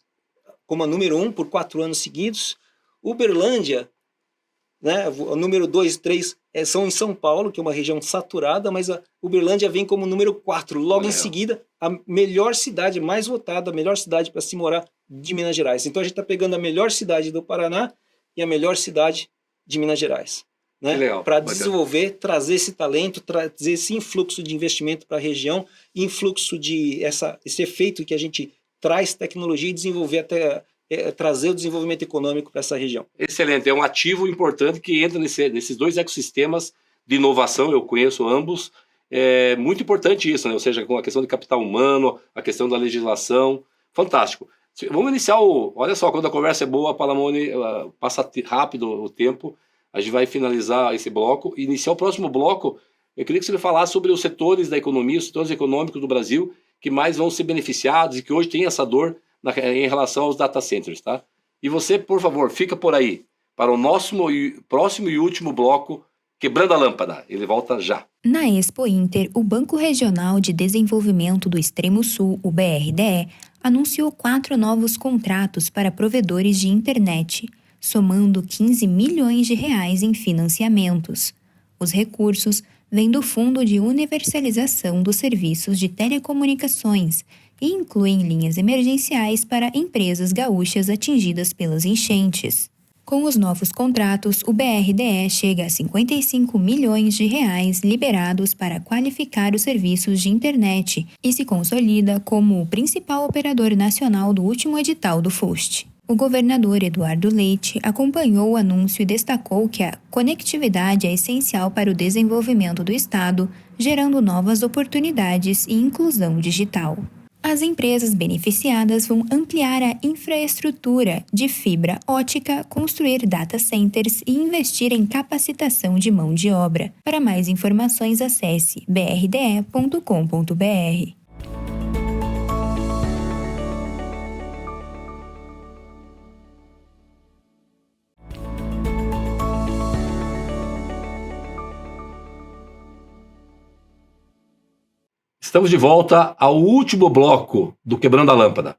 como a número 1 por 4 anos seguidos. Uberlândia, né, o número 2 e 3 são em São Paulo, que é uma região saturada, mas a Uberlândia vem como número 4. Logo em seguida, a melhor cidade, mais votada, a melhor cidade para se morar de Minas Gerais. Então a gente está pegando a melhor cidade do Paraná e a melhor cidade de Minas Gerais, né? Para desenvolver, trazer esse talento, trazer esse influxo de investimento para a região, influxo de esse efeito que a gente traz tecnologia e desenvolver até trazer o desenvolvimento econômico para essa região. Excelente, é um ativo importante que entra nesses 2 ecossistemas de inovação, eu conheço ambos, é muito importante isso, né? Ou seja, com a questão de capital humano, a questão da legislação, fantástico. Vamos iniciar olha só, quando a conversa é boa, Palamone, passa rápido o tempo, a gente vai finalizar esse bloco, e iniciar o próximo bloco, eu queria que você me falasse sobre os setores da economia, os setores econômicos do Brasil, que mais vão ser beneficiados e que hoje tem essa dor em relação aos data centers, tá? E você, por favor, fica por aí para o nosso próximo e último bloco, Quebrando a Lâmpada. Ele volta já. Na Expo Inter, o Banco Regional de Desenvolvimento do Extremo Sul, o BRDE, anunciou 4 novos contratos para provedores de internet, somando 15 milhões de reais em financiamentos. Os recursos vêm do Fundo de Universalização dos Serviços de Telecomunicações e incluem linhas emergenciais para empresas gaúchas atingidas pelas enchentes. Com os novos contratos, o BRDE chega a 55 milhões de reais liberados para qualificar os serviços de internet e se consolida como o principal operador nacional do último edital do FUST. O governador Eduardo Leite acompanhou o anúncio e destacou que a conectividade é essencial para o desenvolvimento do Estado, gerando novas oportunidades e inclusão digital. As empresas beneficiadas vão ampliar a infraestrutura de fibra ótica, construir data centers e investir em capacitação de mão de obra. Para mais informações, acesse brde.com.br. Estamos de volta ao último bloco do Quebrando a Lâmpada.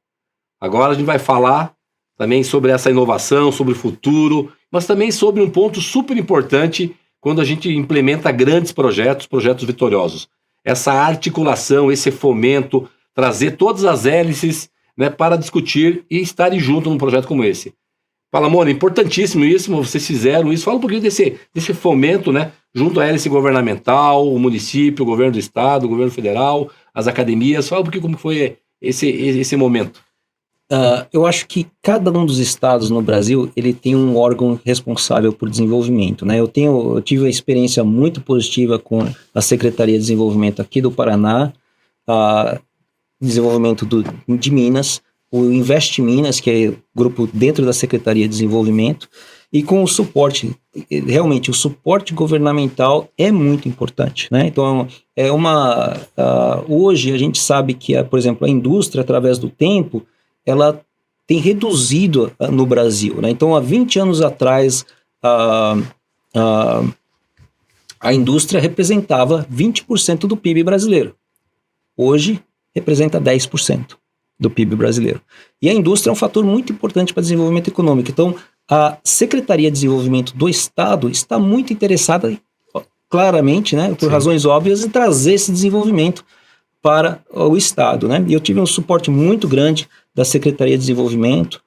Agora a gente vai falar também sobre essa inovação, sobre o futuro, mas também sobre um ponto super importante quando a gente implementa grandes projetos vitoriosos. Essa articulação, esse fomento, trazer todas as hélices, né, para discutir e estarem juntos num projeto como esse. Palamone, importantíssimo isso, vocês fizeram isso. Fala um pouquinho desse fomento, né, junto à hélice governamental, o município, o governo do estado, o governo federal, as academias. Fala um pouquinho como foi esse momento. Eu acho que cada um dos estados no Brasil, ele tem um órgão responsável por desenvolvimento, né? Eu tive uma experiência muito positiva com a Secretaria de Desenvolvimento aqui do Paraná, desenvolvimento de Minas, o Invest Minas, que é grupo dentro da Secretaria de Desenvolvimento, e com o suporte, realmente o suporte governamental é muito importante, né? Então, hoje a gente sabe que, por exemplo, a indústria, através do tempo, ela tem reduzido no Brasil, né? Então, há 20 anos atrás, a indústria representava 20% do PIB brasileiro. Hoje, representa 10% do PIB brasileiro. E a indústria é um fator muito importante para o desenvolvimento econômico. Então, a Secretaria de Desenvolvimento do Estado está muito interessada, claramente, né, por razões óbvias, em trazer esse desenvolvimento para o Estado, né? E eu tive um suporte muito grande da Secretaria de Desenvolvimento,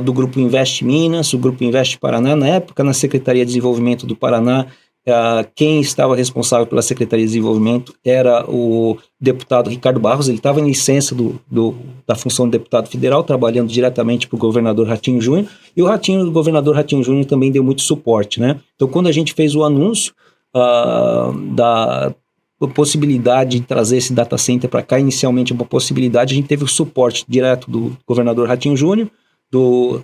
do Grupo Invest Minas, o Grupo Invest Paraná. Na época, na Secretaria de Desenvolvimento do Paraná, quem estava responsável pela Secretaria de Desenvolvimento era o deputado Ricardo Barros. Ele estava em licença da função de deputado federal, trabalhando diretamente para o governador Ratinho Júnior, e o governador Ratinho Júnior também deu muito suporte, né? Então, quando a gente fez o anúncio da possibilidade de trazer esse data center para cá, inicialmente uma possibilidade, a gente teve o suporte direto do governador Ratinho Júnior,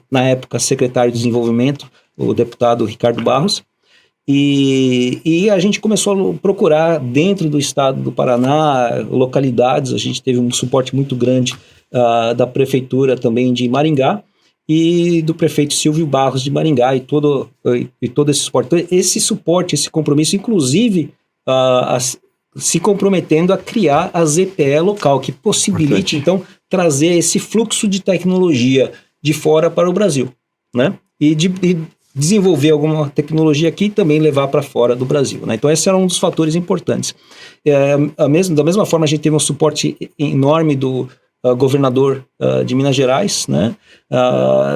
na época secretário de Desenvolvimento, o deputado Ricardo Barros, e a gente começou a procurar dentro do estado do Paraná, localidades. A gente teve um suporte muito grande da prefeitura também de Maringá e do prefeito Silvio Barros de Maringá, e todo esse suporte. Então, esse suporte, esse compromisso, inclusive se comprometendo a criar a ZTE local, que possibilite, então, trazer esse fluxo de tecnologia de fora para o Brasil, né? E desenvolver alguma tecnologia aqui e também levar para fora do Brasil, né? Então, esse era um dos fatores importantes. Da mesma forma, a gente teve um suporte enorme do governador de Minas Gerais, né?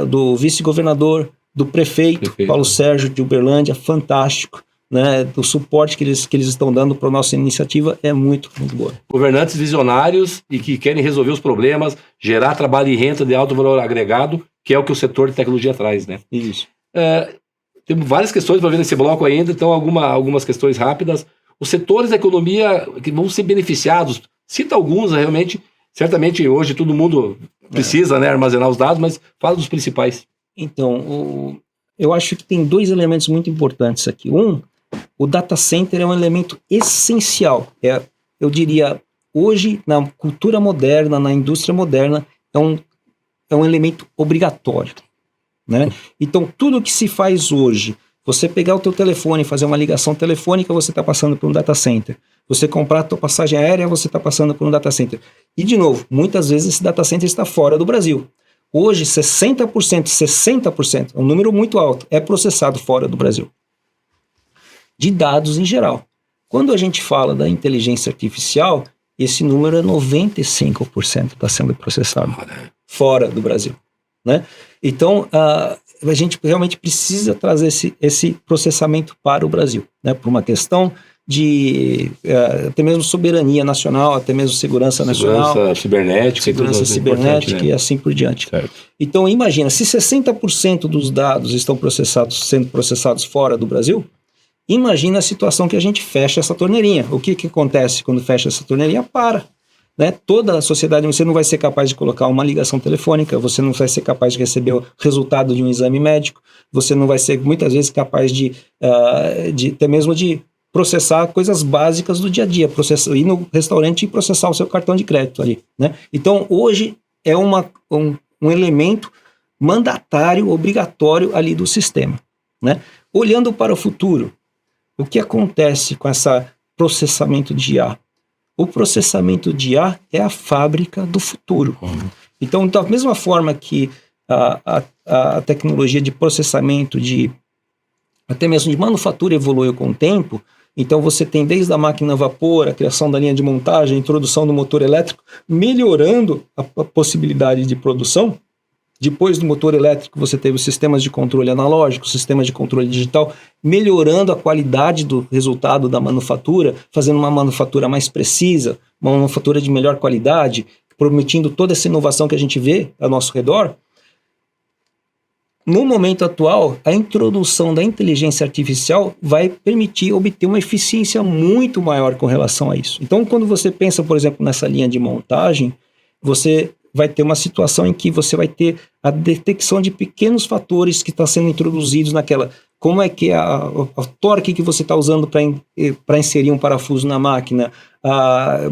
Do vice-governador, do prefeito Paulo Sérgio de Uberlândia, fantástico, né? O suporte que eles estão dando para a nossa iniciativa é muito, muito boa. Governantes visionários e que querem resolver os problemas, gerar trabalho e renda de alto valor agregado, que é o que o setor de tecnologia traz, né? Isso. Temos várias questões para ver nesse bloco ainda, então algumas questões rápidas. Os setores da economia que vão ser beneficiados, cita alguns realmente, certamente hoje todo mundo precisa, né, armazenar os dados, mas fala dos principais. Então, eu acho que tem dois elementos muito importantes aqui. O data center é um elemento essencial. Eu diria, hoje, na cultura moderna, na indústria moderna, é um elemento obrigatório, né? Então, tudo que se faz hoje, você pegar o teu telefone e fazer uma ligação telefônica, você está passando por um data center. Você comprar a tua passagem aérea, você está passando por um data center. E, de novo, muitas vezes esse data center está fora do Brasil. Hoje, 60%, é um número muito alto, é processado fora do Brasil. De dados em geral. Quando a gente fala da inteligência artificial, esse número é 95% está sendo processado fora do Brasil, né? Então, a gente realmente precisa trazer esse processamento para o Brasil, né? Por uma questão de até mesmo soberania nacional, até mesmo segurança nacional. Segurança cibernética e assim por diante. Certo. Então, imagina, se 60% dos dados estão sendo processados fora do Brasil, imagina a situação que a gente fecha essa torneirinha. O que acontece quando fecha essa torneirinha? Para. Né? Toda a sociedade, você não vai ser capaz de colocar uma ligação telefônica, você não vai ser capaz de receber o resultado de um exame médico, você não vai ser muitas vezes capaz de até mesmo de processar coisas básicas do dia a dia, ir no restaurante e processar o seu cartão de crédito ali, né? Então, hoje é um elemento mandatário, obrigatório ali do sistema, né? Olhando para o futuro, o que acontece com esse processamento de IA? O processamento de IA é a fábrica do futuro. Então, da mesma forma que a tecnologia de processamento, até mesmo de manufatura evoluiu com o tempo, então você tem desde a máquina a vapor, a criação da linha de montagem, a introdução do motor elétrico, melhorando a possibilidade de produção. Depois do motor elétrico, você teve os sistemas de controle analógico, sistemas de controle digital, melhorando a qualidade do resultado da manufatura, fazendo uma manufatura mais precisa, uma manufatura de melhor qualidade, permitindo toda essa inovação que a gente vê ao nosso redor. No momento atual, a introdução da inteligência artificial vai permitir obter uma eficiência muito maior com relação a isso. Então, quando você pensa, por exemplo, nessa linha de montagem, você vai ter uma situação em que você vai ter a detecção de pequenos fatores que estão sendo introduzidos naquela. Como é que a torque que você está usando para inserir um parafuso na máquina, a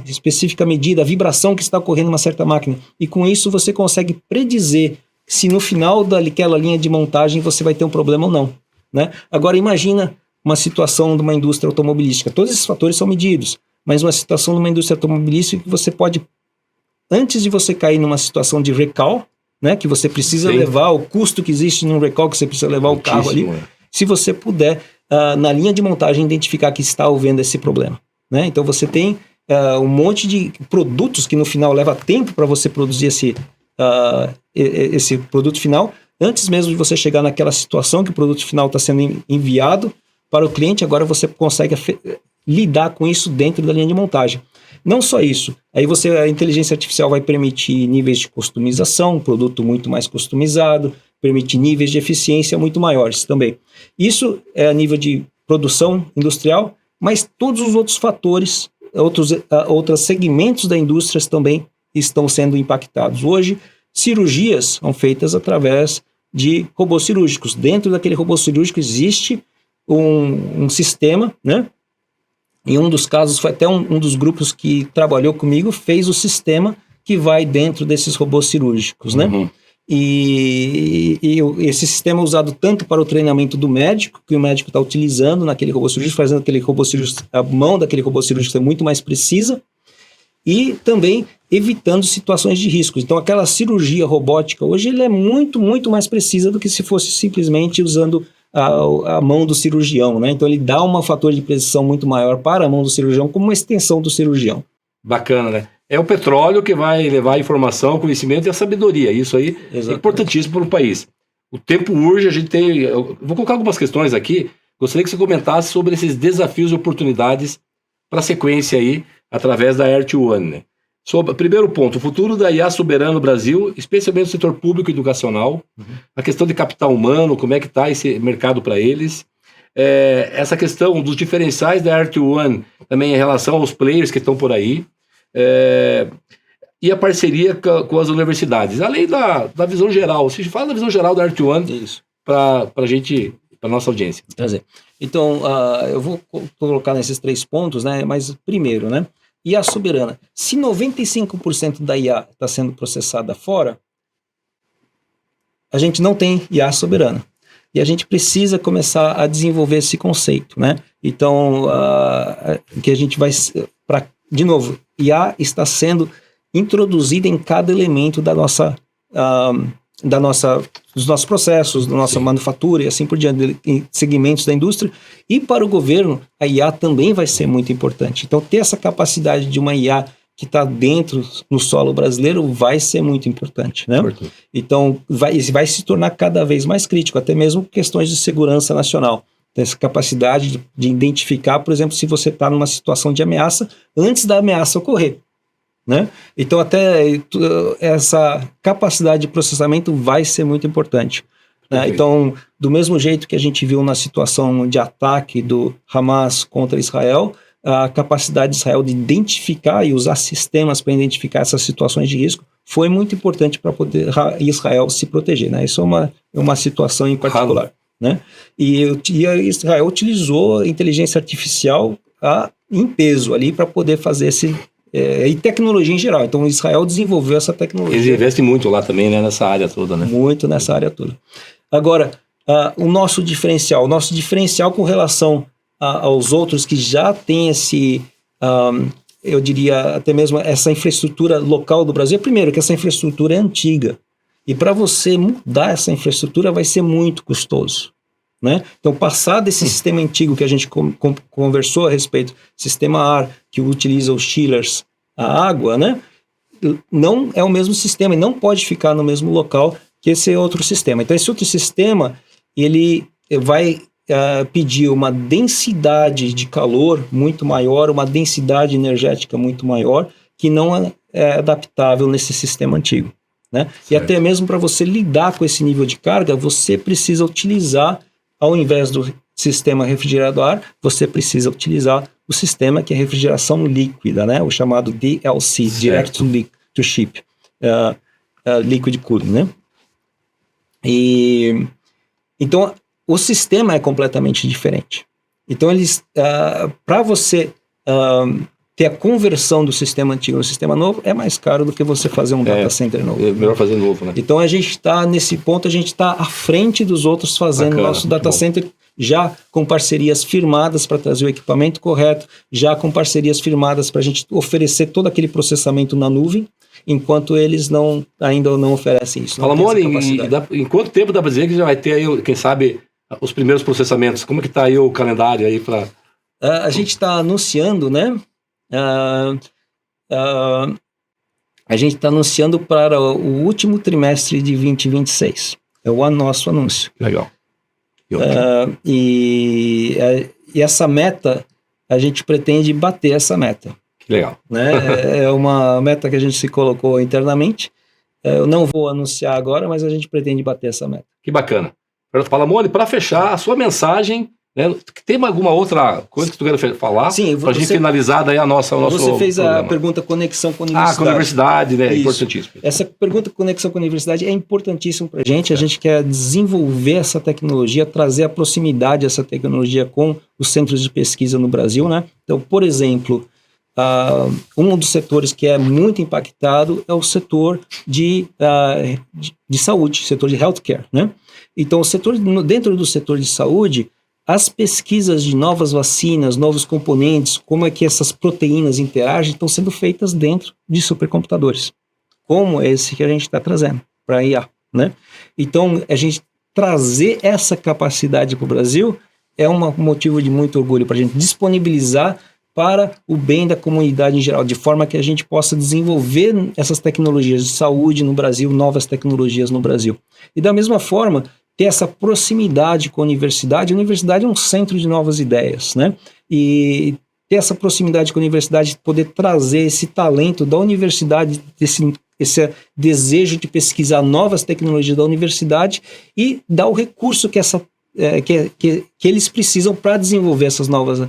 específica medida, a vibração que está ocorrendo em uma certa máquina. E com isso você consegue predizer se no final daquela linha de montagem você vai ter um problema ou não, né? Agora imagina uma situação de uma indústria automobilística. Todos esses fatores são medidos, mas uma situação de uma indústria automobilística que você pode, antes de você cair numa situação de recall, né, que você precisa levar o custo que existe num recall, que você precisa levar o carro ali, se você puder, na linha de montagem, identificar que está havendo esse problema, né? Então você tem um monte de produtos que no final leva tempo para você produzir esse produto final, antes mesmo de você chegar naquela situação que o produto final está sendo enviado para o cliente, agora você consegue lidar com isso dentro da linha de montagem. Não só isso, aí a inteligência artificial vai permitir níveis de customização, um produto muito mais customizado, permite níveis de eficiência muito maiores também. Isso é a nível de produção industrial, mas todos os outros fatores, outros segmentos da indústria também estão sendo impactados. Hoje, cirurgias são feitas através de robôs cirúrgicos. Dentro daquele robô cirúrgico existe um sistema, né? Em um dos casos, foi até um dos grupos que trabalhou comigo, fez o sistema que vai dentro desses robôs cirúrgicos, né? Uhum. E esse sistema é usado tanto para o treinamento do médico, que o médico está utilizando naquele robô cirúrgico, fazendo aquele robô cirúrgico, a mão daquele robô cirúrgico ser muito mais precisa, e também evitando situações de riscos. Então, aquela cirurgia robótica, hoje, ele é muito, muito mais precisa do que se fosse simplesmente usando a mão do cirurgião, né? Então, ele dá um fator de precisão muito maior para a mão do cirurgião, como uma extensão do cirurgião. Bacana, né? É o petróleo que vai levar a informação, o conhecimento e a sabedoria. Isso aí é importantíssimo para o país. O tempo urge, a gente tem... Eu vou colocar algumas questões aqui. Gostaria que você comentasse sobre esses desafios e oportunidades para a sequência aí, através da Earth-1, né? Primeiro ponto, o futuro da IA soberana no Brasil, especialmente no setor público e educacional, a questão de capital humano, como é que está esse mercado para eles, essa questão dos diferenciais da Earth-1 também em relação aos players que estão por aí, e a parceria com as universidades, além da visão geral. Se fala da visão geral da Earth-1 para a gente, para a nossa audiência. Então, eu vou colocar nesses 3 pontos, né? Mas primeiro, né? IA soberana. Se 95% da IA está sendo processada fora, a gente não tem IA soberana. E a gente precisa começar a desenvolver esse conceito, né? Então, que a gente vai... De novo, IA está sendo introduzida em cada elemento dos nossos processos, da nossa manufatura e assim por diante, em segmentos da indústria. E para o governo, a IA também vai ser muito importante. Então, ter essa capacidade de uma IA que está dentro no solo brasileiro vai ser muito importante, né? Então, vai se tornar cada vez mais crítico, até mesmo questões de segurança nacional. Então, essa capacidade de identificar, por exemplo, se você está numa situação de ameaça antes da ameaça ocorrer, né? Então, até essa capacidade de processamento vai ser muito importante, né? Então, do mesmo jeito que a gente viu na situação de ataque do Hamas contra Israel, a capacidade de Israel de identificar e usar sistemas para identificar essas situações de risco foi muito importante para poder Israel se proteger, né? Isso é uma situação em particular, né? E Israel utilizou inteligência artificial em peso ali para poder fazer e tecnologia em geral. Então, Israel desenvolveu essa tecnologia. Eles investem muito lá também, né? Nessa área toda, né? Muito nessa área toda. Agora, o nosso diferencial com relação aos outros que já têm eu diria até mesmo essa infraestrutura local do Brasil, primeiro que essa infraestrutura é antiga. E para você mudar essa infraestrutura vai ser muito custoso, né? Então, passar desse sistema antigo que a gente conversou a respeito, sistema AR, que utiliza os chillers, a água, né? Não é o mesmo sistema e não pode ficar no mesmo local que esse outro sistema. Então, esse outro sistema, ele vai pedir uma densidade de calor muito maior, uma densidade energética muito maior, que não é adaptável nesse sistema antigo, né? E até mesmo para você lidar com esse nível de carga, você precisa utilizar, ao invés do sistema refrigerado a ar, você precisa utilizar o sistema que é refrigeração líquida, né? O chamado DLC, Direct to Chip, Liquid Cooling, né? E então o sistema é completamente diferente. Então para você ter a conversão do sistema antigo no sistema novo é mais caro do que você fazer um data center novo. É melhor fazer novo, né? Então a gente está nesse ponto, a gente está à frente dos outros fazendo nosso data center, já com parcerias firmadas para trazer o equipamento correto, já com parcerias firmadas para a gente oferecer todo aquele processamento na nuvem, enquanto eles ainda não oferecem isso. Fala, Mori, em quanto tempo dá para dizer que já vai ter aí, quem sabe, os primeiros processamentos? Como que está aí o calendário aí para... A gente está anunciando, né? A gente está anunciando para o último trimestre de 2026. É o nosso anúncio. Legal. Que ótimo. E essa meta, a gente pretende bater essa meta. Que legal. Né? É uma meta que a gente se colocou internamente. Eu não vou anunciar agora, mas a gente pretende bater essa meta. Que bacana. Fernando Palamoni, para fechar, a sua mensagem, né? Tem alguma outra coisa que tu queira falar? Sim, para a gente finalizar daí o nosso Você fez programa. a pergunta conexão com a universidade. Com a universidade, né? É Isso. Importantíssimo. Essa pergunta conexão com a universidade é importantíssima para a gente. A gente quer desenvolver essa tecnologia, trazer a proximidade dessa tecnologia com os centros de pesquisa no Brasil, né? Então, por exemplo, um dos setores que é muito impactado é o setor de saúde, setor de healthcare, né? Então, dentro do setor de saúde, as pesquisas de novas vacinas, novos componentes, como é que essas proteínas interagem, estão sendo feitas dentro de supercomputadores, como esse que a gente está trazendo para a IA, né? Então, a gente trazer essa capacidade para o Brasil é um motivo de muito orgulho para a gente disponibilizar para o bem da comunidade em geral, de forma que a gente possa desenvolver essas tecnologias de saúde no Brasil, novas tecnologias no Brasil. E da mesma forma, ter essa proximidade com a universidade. A universidade é um centro de novas ideias, né? E ter essa proximidade com a universidade, poder trazer esse talento da universidade, esse desejo de pesquisar novas tecnologias da universidade e dar o recurso que eles precisam para desenvolver essas novas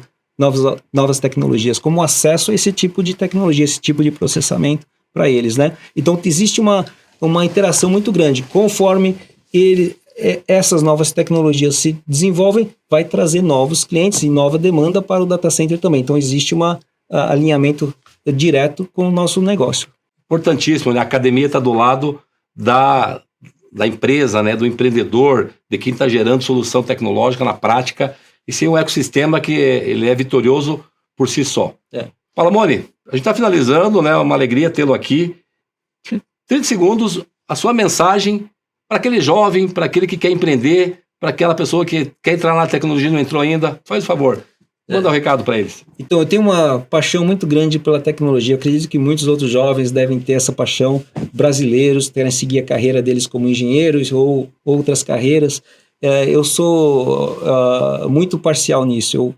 tecnologias, como acesso a esse tipo de tecnologia, esse tipo de processamento para eles, né? Então, existe uma interação muito grande. Conforme essas novas tecnologias se desenvolvem, vai trazer novos clientes e nova demanda para o data center também. Então, existe um alinhamento direto com o nosso negócio. Importantíssimo, né? A academia está do lado da empresa, né? Do empreendedor, de quem está gerando solução tecnológica na prática, e sem um ecossistema que ele é vitorioso por si só. Palamoni, a gente está finalizando, né? Uma alegria tê-lo aqui. 30 segundos, a sua mensagem para aquele jovem, para aquele que quer empreender, para aquela pessoa que quer entrar na tecnologia e não entrou ainda. Faz o favor, manda um recado para eles. Então, eu tenho uma paixão muito grande pela tecnologia. Eu acredito que muitos outros jovens devem ter essa paixão. Brasileiros querem seguir a carreira deles como engenheiros ou outras carreiras. Eu sou muito parcial nisso. Eu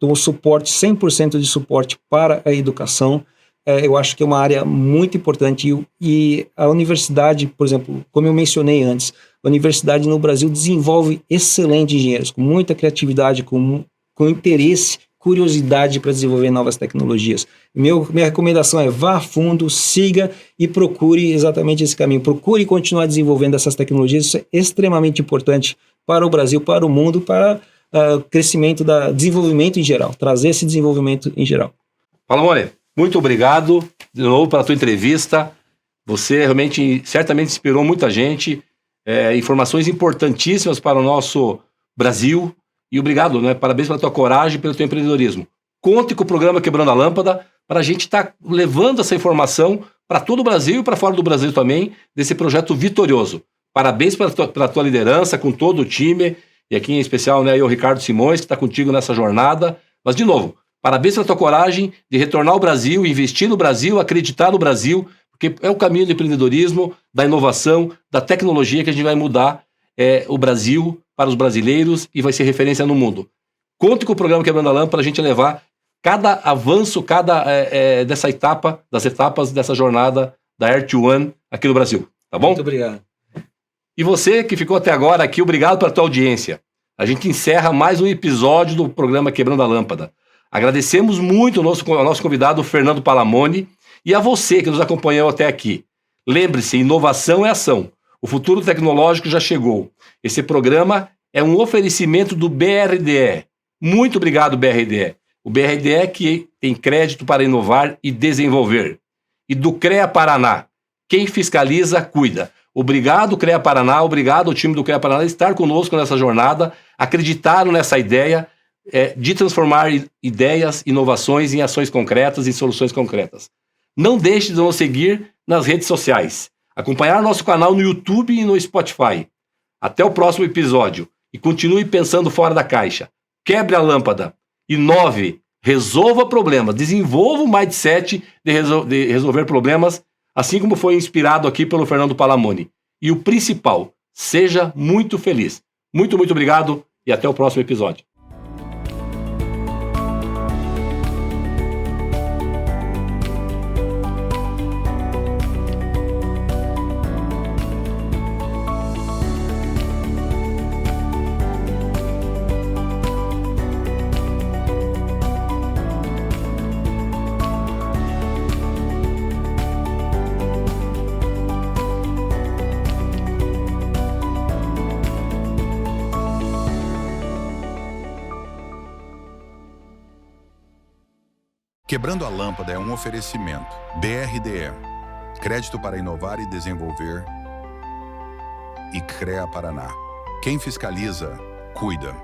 dou suporte, 100% de suporte para a educação. Eu acho que é uma área muito importante e a universidade, por exemplo, como eu mencionei antes, a universidade no Brasil desenvolve excelentes engenheiros, com muita criatividade, com interesse, curiosidade para desenvolver novas tecnologias. Minha recomendação é vá a fundo, siga e procure exatamente esse caminho. Procure continuar desenvolvendo essas tecnologias. Isso é extremamente importante para o Brasil, para o mundo, para o crescimento, desenvolvimento em geral, trazer esse desenvolvimento em geral. Palamoni, muito obrigado de novo pela tua entrevista. Você realmente, certamente inspirou muita gente, informações importantíssimas para o nosso Brasil. E obrigado, né? Parabéns pela tua coragem e pelo teu empreendedorismo. Conte com o programa Quebrando a Lâmpada para a gente estar levando essa informação para todo o Brasil e para fora do Brasil também, desse projeto vitorioso. Parabéns pela tua liderança, com todo o time, e aqui em especial, né, eu, Ricardo Simões, que está contigo nessa jornada. Mas, de novo, parabéns pela tua coragem de retornar ao Brasil, investir no Brasil, acreditar no Brasil, porque é o caminho do empreendedorismo, da inovação, da tecnologia que a gente vai mudar o Brasil para os brasileiros e vai ser referência no mundo. Conte com o programa Quebrando a Lâmpada para a gente levar cada avanço, das etapas dessa jornada da Air to One aqui no Brasil. Tá bom? Muito obrigado. E você que ficou até agora aqui, obrigado pela tua audiência. A gente encerra mais um episódio do programa Quebrando a Lâmpada. Agradecemos muito ao nosso convidado, Fernando Palamoni, e a você que nos acompanhou até aqui. Lembre-se, inovação é ação. O futuro tecnológico já chegou. Esse programa é um oferecimento do BRDE. Muito obrigado, BRDE. O BRDE que tem crédito para inovar e desenvolver. E do CREA Paraná. Quem fiscaliza, cuida. Obrigado, CREA Paraná. Obrigado ao time do CREA Paraná estar conosco nessa jornada. Acreditaram nessa ideia de transformar ideias, inovações em ações concretas, em soluções concretas. Não deixe de nos seguir nas redes sociais. Acompanhar nosso canal no YouTube e no Spotify. Até o próximo episódio. E continue pensando fora da caixa. Quebre a lâmpada. Inove. Resolva problemas. Desenvolva o mindset de resolver problemas, assim como foi inspirado aqui pelo Fernando Palamoni. E o principal, seja muito feliz. Muito, muito obrigado e até o próximo episódio. Quebrando a Lâmpada é um oferecimento. BRDE. Crédito para inovar e desenvolver. E CREA Paraná. Quem fiscaliza, cuida.